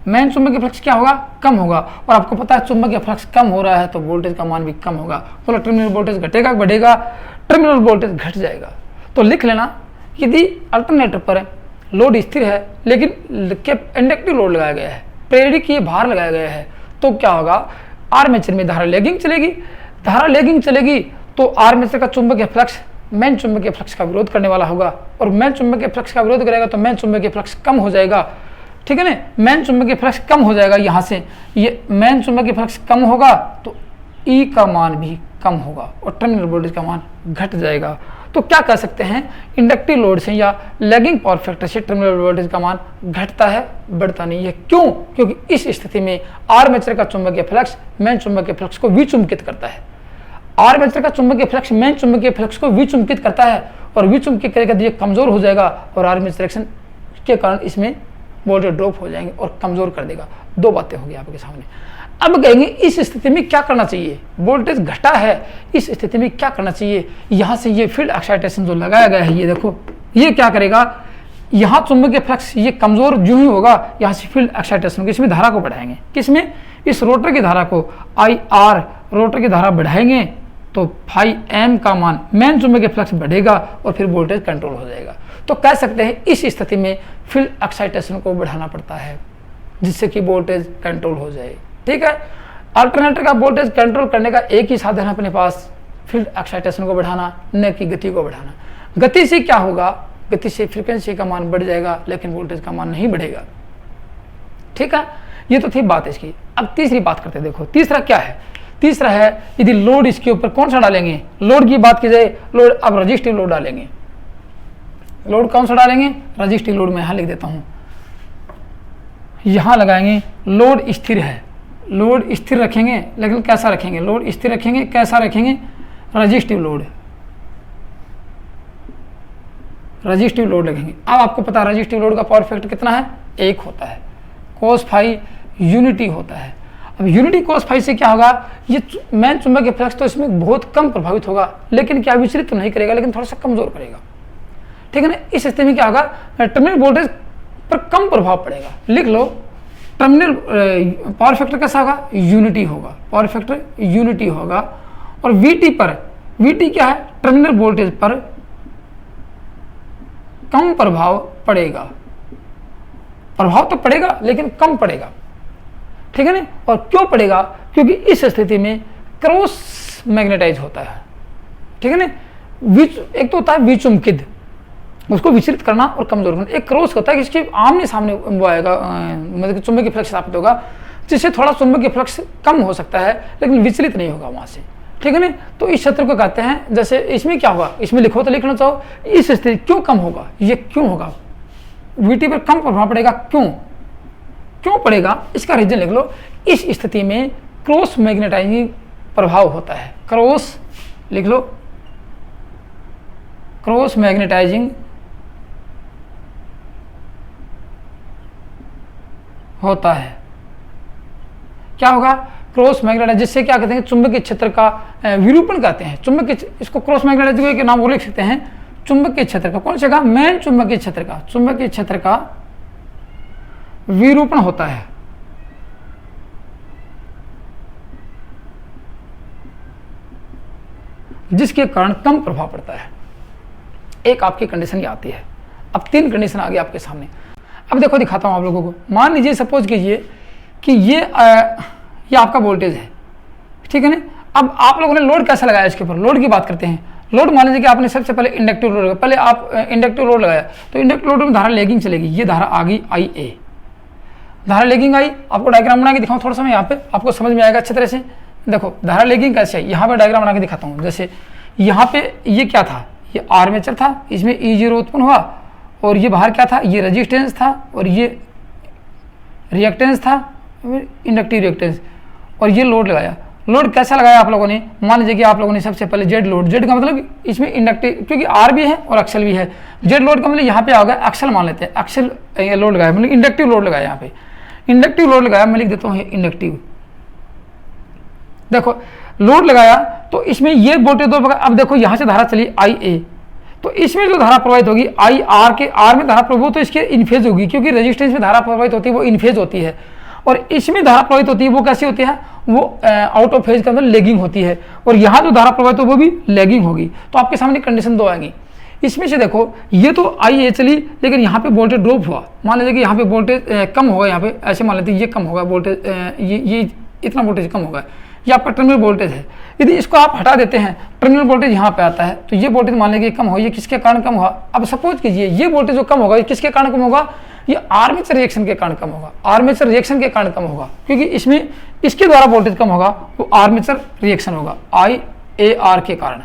मेन चुंबकीय फ्लक्स क्या होगा, कम होगा। और आपको पता है चुंबकीय फ्लक्स कम हो रहा है तो वोल्टेज का मान भी कम होगा, तो टर्मिनल वोल्टेज घटेगा बढ़ेगा, टर्मिनल वोल्टेज घट जाएगा। तो लिख लेना, यदि अल्टरनेटर पर लोड स्थिर है लेकिन इंडक्टिव लोड लगाया गया है, प्रेरित किए भार लगाया गया है, तो क्या होगा, आर्मेचर में धारा लैगिंग चलेगी, धारा लैगिंग चलेगी तो आर्मेचर का चुंबकीय फ्लक्स मेन चुंबकीय फ्लक्स का विरोध करने वाला होगा और मेन चुंबकीय फ्लक्स का विरोध करेगा तो मेन चुंबकीय फ्लक्स कम हो जाएगा, ठीक है ना, मेन चुंबकीय फ्लक्स कम हो जाएगा, यहाँ से ये मेन चुंबकीय फ्लक्स कम होगा तो ई का मान भी कम होगा और टर्मिनल वोल्टेज का मान घट जाएगा। तो क्या कह सकते हैं, इंडक्टिव लोड से या लैगिंग पावर फैक्टर से टर्मिनल वोल्टेज का मान घटता है, बढ़ता नहीं है। क्यों, क्योंकि इस स्थिति में आर्मेचर का चुंबकीय फ्लक्स मेन चुंबकीय फ्लक्स को विचुंबित करता है, आर्मेचर का चुंबकीय फ्लक्स मेन चुंबकीय फ्लक्स को विचुंबित करता है और विचुंबित करेगा तो ये कमजोर हो जाएगा और आर्मेचर रिएक्शन के कारण इसमें वोल्टेज ड्रॉप हो जाएंगे और कमजोर कर देगा। दो बातें होगी आपके सामने। अब कहेंगे इस स्थिति में क्या करना चाहिए, वोल्टेज घटा है, इस स्थिति में क्या करना चाहिए। यहां से ये फील्ड एक्साइटेशन जो लगाया गया है, ये देखो ये क्या करेगा, यहाँ चुंबकीय फ्लक्स ये कमजोर जो ही होगा, यहाँ से फील्ड एक्साइटेशन इसमें धारा को बढ़ाएंगे, किसमें, इस रोटर की धारा को, IR रोटर की धारा बढ़ाएंगे तो फाई M का मान मेन चुंबकीय फ्लक्स बढ़ेगा और फिर वोल्टेज कंट्रोल हो जाएगा। तो कह सकते हैं इस स्थिति में फील्ड एक्साइटेशन को बढ़ाना पड़ता है जिससे कि वोल्टेज कंट्रोल हो जाए, ठीक है। अल्टरनेटर का वोल्टेज कंट्रोल करने का एक ही साधन है अपने पास, फील्ड एक्साइटेशन को बढ़ाना, न कि गति को बढ़ाना। गति से क्या होगा, गति से फ्रीक्वेंसी का मान बढ़ जाएगा लेकिन वोल्टेज का मान नहीं बढ़ेगा, ठीक है। ये तो थी बात इसकी। अब तीसरी बात करते हैं, देखो तीसरा क्या है, तीसरा है यदि लोड इसके ऊपर कौन सा डालेंगे, लोड की बात की जाए, लोड अब रजिस्टिव लोड डालेंगे, लोड कौन सा डालेंगे, रजिस्टिव लोड में यहां लिख देता हूं, यहां लगाएंगे लोड स्थिर है, लोड स्थिर रखेंगे लेकिन कैसा रखेंगे, लोड स्थिर रखेंगे, कैसा रखेंगे, रजिस्टिव लोड, रजिस्टिव लोड रखेंगे। अब आपको पता है रजिस्टिव लोड का पावर फैक्टर कितना है, 1 होता है, कोस फाई यूनिटी होता है। अब यूनिटी कोस फाई से क्या होगा, ये मेन चुंबकीय फ्लक्स तो इसमें बहुत कम प्रभावित होगा लेकिन क्या विचलित तो नहीं करेगा लेकिन थोड़ा सा कमजोर करेगा, ठीक है ना। इस स्थिति में क्या होगा, टर्मिनल वोल्टेज पर कम प्रभाव पड़ेगा। लिख लो टर्मिनल पावर फैक्टर कैसा होगा, यूनिटी होगा, पावर फैक्टर यूनिटी होगा और VT पर, VT क्या है, टर्मिनल वोल्टेज पर कम प्रभाव पड़ेगा, प्रभाव तो पड़ेगा लेकिन कम पड़ेगा। ठीक है ना। और क्यों पड़ेगा, क्योंकि इस स्थिति में क्रॉस मैग्नेटाइज होता है, ठीक है ना। एक तो होता है विचुम्बित, उसको विचलित करना और कमजोर करना। एक क्रॉस होता है कि इसके आमने सामने वो आएगा, मतलब चुंबकीय फ्लक्स स्थापित होगा, जिससे थोड़ा चुंबकीय फ्लक्स कम हो सकता है लेकिन विचलित नहीं होगा वहां से, ठीक है ना। तो इस क्षेत्र को कहते हैं, जैसे इसमें क्या होगा, इसमें लिखो तो लिखना चाहो, इस स्थिति क्यों कम होगा, ये क्यों होगा, वीटी पर कम प्रभाव पड़ेगा, क्यों पड़ेगा, इसका रीजन लिख लो। इस स्थिति में क्रॉस मैग्नेटाइजिंग प्रभाव होता है, क्रॉस लिख लो, क्रॉस मैग्नेटाइजिंग होता है। क्या होगा, क्रॉस मैग्नेटाइज, जिससे क्या कहते हैं, चुंबकीय क्षेत्र का विरूपण कहते हैं। चुंबकीय, इसको क्रॉस मैग्नेटाइजिंग के नाम वो लिख सकते हैं, चुंबकीय क्षेत्र का, कौन से का, मेन चुंबकीय क्षेत्र का, चुंबकीय क्षेत्र का विरूपण होता है। जिसके कारण कम प्रभाव पड़ता है। एक आपकी कंडीशन ये आती है। अब 3 कंडीशन आ गई आपके सामने। अब देखो दिखाता हूं आप लोगों को। मान लीजिए, सपोज कीजिए कि ये आपका वोल्टेज है, ठीक है ना। अब आप लोगों ने लोड कैसा लगाया, इसके ऊपर लोड की बात करते हैं। लोड मान लीजिए कि आपने सबसे पहले इंडक्टिव लोड, पहले आप इंडक्टिव लोड लगाया, तो इंडक्टिव लोड में धारा लेगिंग चलेगी, ये धारा आ गई IA, धारा लेगिंग आई। आपको डायग्राम बना के दिखाऊं थोड़ा सा, मैं यहाँ पे आपको समझ में आएगा अच्छी तरह से। देखो धारा लेगिंग कैसे है, यहाँ पे डायग्राम बना के दिखाता हूँ। जैसे यहाँ पे ये क्या था, ये आर्मेचर था, इसमें E0 उत्पन्न हुआ, और ये बाहर क्या था, ये रेजिस्टेंस था, और ये रिएक्टेंस था, इंडक्टिव रिएक्टेंस, और ये लोड लगाया। लोड कैसा लगाया आप लोगों ने, मान लीजिए कि आप लोगों ने सबसे पहले जेड लोड, जेड का मतलब इसमें इंडक्टिव, क्योंकि आर भी है और एक्सल भी है, जेड लोड का मतलब यहाँ पे आ गया एक्सल, मान लेते हैं एक्सल लोड लगाया, मतलब इंडक्टिव लोड लगाया। यहाँ पे इंडक्टिव लोड लगाया, मैं लिख देता हूँ इंडक्टिव। देखो लोड लगाया तो इसमें ये वोल्टेज दो, अब देखो यहाँ से धारा चली IA, तो इसमें जो धारा प्रवाहित होगी IR के, आर में धारा प्रवाहित तो इसके इनफेज होगी, क्योंकि रेजिस्टेंस में धारा प्रवाहित होती है वो इनफेज होती है, और इसमें धारा प्रवाहित होती है वो कैसी होती है, वो आउट ऑफ फेज के अंदर लेगिंग होती है, और यहाँ जो धारा प्रवाहित हो वो भी लेगिंग होगी। तो आपके सामने कंडीशन 2 आएंगी। इसमें से देखो ये तो IA चली, लेकिन यहाँ पे वोल्टेज ड्रॉप हुआ। मान लीजिए कि यहाँ पे वोल्टेज कम होगा, यहाँ पे ऐसे मान लेते हैं ये कम होगा वोल्टेज, ये इतना वोल्टेज कम होगा, ये आपका टर्मिनल वोल्टेज है। यदि इसको आप हटा देते हैं, टर्मिनल वोल्टेज यहाँ पे आता है, तो ये वोल्टेज मान लीजिए कम हो, ये किसके कारण कम हुआ। अब सपोज कीजिए ये वोल्टेज जो कम होगा, ये किसके कारण कम होगा, ये आर्मेचर रिएक्शन के कारण कम होगा, आर्मेचर रिएक्शन के कारण कम होगा, क्योंकि इसमें इसके द्वारा वोल्टेज कम होगा, वो आर्मेचर रिएक्शन होगा IAR के कारण।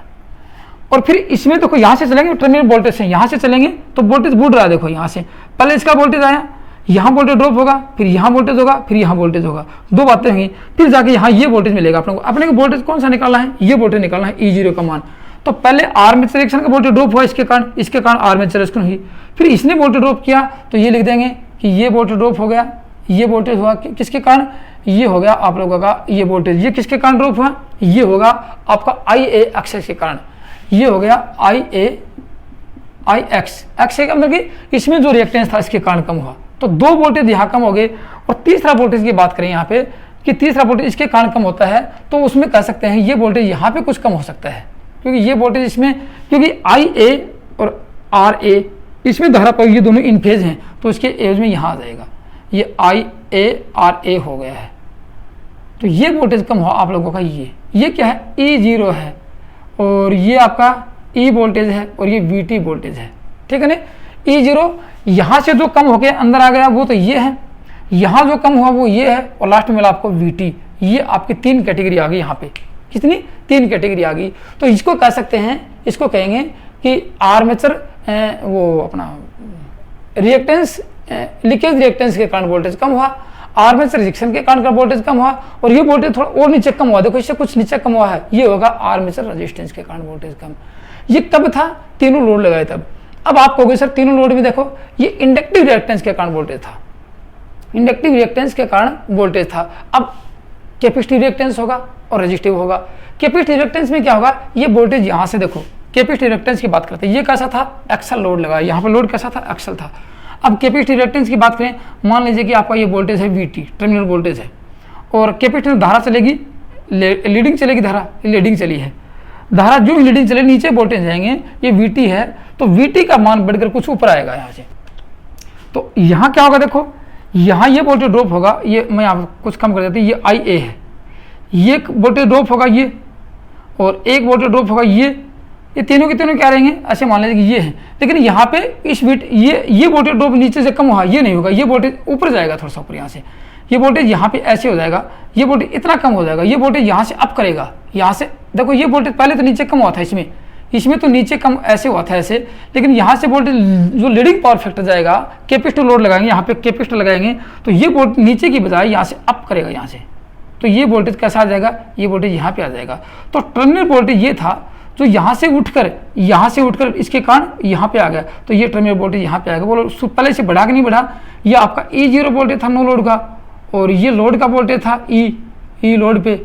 और फिर इसमें देखो यहाँ से चलेंगे, टर्मिनल वोल्टेज से यहाँ से चलेंगे तो वोल्टेज बढ़ रहा है। देखो यहाँ से पहले इसका वोल्टेज आया, यहाँ वोल्टेज ड्रॉप होगा, फिर यहाँ वोल्टेज होगा, फिर यहाँ वोल्टेज होगा, 2 बातें होंगी, फिर जाके यहाँ ये वोल्टेज मिलेगा अपने को। अपने को वोल्टेज कौन सा निकालना है, ये वोल्टेज निकालना है E0 का मान। तो पहले आर्मेचर रिएक्शन का वोल्टेज ड्रॉप हुआ इसके कारण आर्मेचर रिएक्शन हुई, फिर इसने वोल्टेज ड्रॉप किया, तो ये लिख देंगे कि ये वोल्टेज ड्रॉप हो गया, ये वोल्टेज हुआ किसके कारण, ये हो गया आप लोगों का ये वोल्टेज, ये किसके कारण ड्रॉप हुआ, ये होगा आपका IA एक्सेस के कारण, ये हो गया IX का मतलब कि इसमें जो रिएक्टेंस था इसके कारण कम हुआ। तो 2 वोल्टेज यहाँ कम हो गए। और तीसरा वोल्टेज की बात करें यहाँ पे कि तीसरा वोल्टेज इसके कारण कम होता है, तो उसमें कह सकते हैं ये वोल्टेज यहाँ पे कुछ कम हो सकता है, क्योंकि ये वोल्टेज इसमें, क्योंकि IA और RA इसमें धारा पर ये दोनों इन फेज हैं, तो इसके एवज में यहाँ आ जाएगा, ये IARA हो गया है। तो ये वोल्टेज कम हुआ आप लोगों का, ये क्या है, E0 है, और ये आपका E वोल्टेज है, और ये VT वोल्टेज है, ठीक है ना। E0 यहाँ से जो कम होके अंदर आ गया वो तो ये है, यहाँ जो कम हुआ वो ये है, और लास्ट में मिला आपको VT। ये आपकी 3 कैटेगरी आ गई यहाँ पे, कितनी 3 कैटेगरी आ गई। तो इसको कह सकते हैं, इसको कहेंगे कि आर्मेचर वो अपना रिएक्टेंस, लीकेज रिएक्टेंस के कारण वोल्टेज कम हुआ, आर्मेचर रिएक्शन के कारण वोल्टेज कम हुआ, और ये वोल्टेज थोड़ा और नीचे कम हुआ, देखो इससे कुछ नीचे कम हुआ है, ये होगा आर्मेचर रेजिस्टेंस के कारण वोल्टेज कम। ये कब था, तीनों लोड लगाए तब। अब आप कहोगे सर तीनों लोड में देखो ये इंडक्टिव रिएक्टेंस के कारण वोल्टेज था, इंडक्टिव रिएक्टेंस के कारण वोल्टेज था। अब कैपेसिटिव रिएक्टेंस होगा और रेजिस्टिव होगा। कैपेसिटिव रिएक्टेंस में क्या होगा, ये वोल्टेज यहाँ से देखो, कैपेसिटिव रिएक्टेंस की बात करते हैं, ये कैसा था, एक्सल लोड लगा, यहाँ पर लोड कैसा था, एक्सल था। अब कैपेसिटिव रिएक्टेंस की बात करें, मान लीजिए कि आपका ये वोल्टेज है VT, टर्मिनल वोल्टेज है, और कैपेसिटिव में धारा चलेगी, लीडिंग चलेगी, धारा लीडिंग चली है, धारा जो लीडिंग चले नीचे वोल्टेज जाएंगे, ये VT है, तो VT का मान बढ़कर कुछ ऊपर आएगा यहाँ से। तो यहाँ क्या होगा, देखो यहाँ ये वोल्टेज ड्रॉप होगा, ये मैं आपको कुछ कम कर देती हूँ, ये आई ए है, ये वोल्टेज ड्रॉप होगा ये, और एक वोल्टेज ड्रॉप होगा ये तीनों के तीनों क्या रहेंगे, ऐसे मान लीजिए कि ये है। लेकिन यहाँ पे इस बीट ये वोल्टेज ड्रॉप नीचे से कम हुआ, ये नहीं होगा, ये वोल्टेज ऊपर जाएगा थोड़ा सा ऊपर, यहाँ से ये वोल्टेज यहाँ पे ऐसे हो जाएगा, ये वोल्टेज इतना कम हो जाएगा, ये वोल्टेज यहाँ से अप करेगा, यहाँ से देखो ये वोल्टेज पहले तो नीचे कम हुआ था, इसमें तो नीचे कम ऐसे हुआ था ऐसे, लेकिन यहाँ से वोल्टेज जो लीडिंग पावर फैक्टर जाएगा, कैपेसिटर लोड लगाएंगे, यहाँ पे कैपेसिटर लगाएंगे तो ये वोल्टेज नीचे की बजाय यहाँ से अप करेगा यहाँ से, तो ये वोल्टेज कैसा आ जाएगा, ये वोल्टेज यहाँ पे आ जाएगा। तो टर्मिनल वोल्टेज ये था जो यहाँ से उठकर इसके कारण यहाँ पे आ गया, तो ये टर्मिनल वोल्टेज यहाँ पे आएगा। बोलो पहले से बढ़ा कि नहीं बढ़ा, ये आपका E0 वोल्टेज था नो लोड का, और ये लोड का वोल्टेज था ई लोड पे,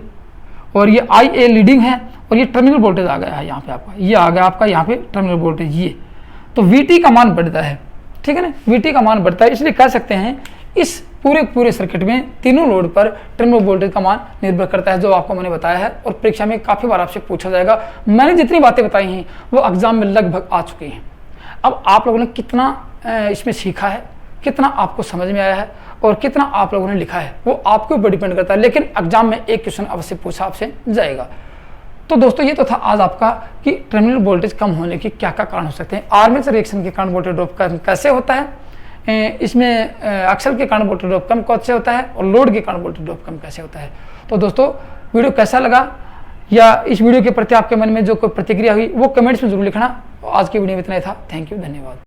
और ये IA लीडिंग है, और ये टर्मिनल वोल्टेज आ गया है यहाँ पे आपका, ये आ गया आपका यहाँ पे टर्मिनल वोल्टेज ये। तो VT का मान बढ़ता है, ठीक है ना, VT का मान बढ़ता है, इसलिए कह सकते हैं इस पूरे सर्किट में तीनों लोड पर टर्मिनल वोल्टेज का मान निर्भर करता है, जो आपको मैंने बताया है, और परीक्षा में काफ़ी बार आपसे पूछा जाएगा। मैंने जितनी बातें बताई हैं वो एग्जाम में लगभग आ चुकी हैं। अब आप लोगों ने कितना इसमें सीखा है, कितना आपको समझ में आया है, और कितना आप लोगों ने लिखा है, वो आपके ऊपर डिपेंड करता है, लेकिन एग्जाम में एक क्वेश्चन अवश्य पूछा आपसे जाएगा। तो दोस्तों ये तो था आज आपका कि टर्मिनल वोल्टेज कम होने के क्या क्या कारण हो सकते हैं, आर्मेचर रिएक्शन के कारण वोल्टेज ड्रॉप कैसे होता है, इसमें अक्सर के कारण वोल्टेज ड्रॉप कम कैसे होता है, और लोड के कारण वोल्टेज ड्रॉप कम कैसे होता है। तो दोस्तों वीडियो कैसा लगा, या इस वीडियो के प्रति आपके मन में जो कोई प्रतिक्रिया हुई वो कमेंट्स में जरूर लिखना। आज की वीडियो में इतना ही था, थैंक यू, धन्यवाद।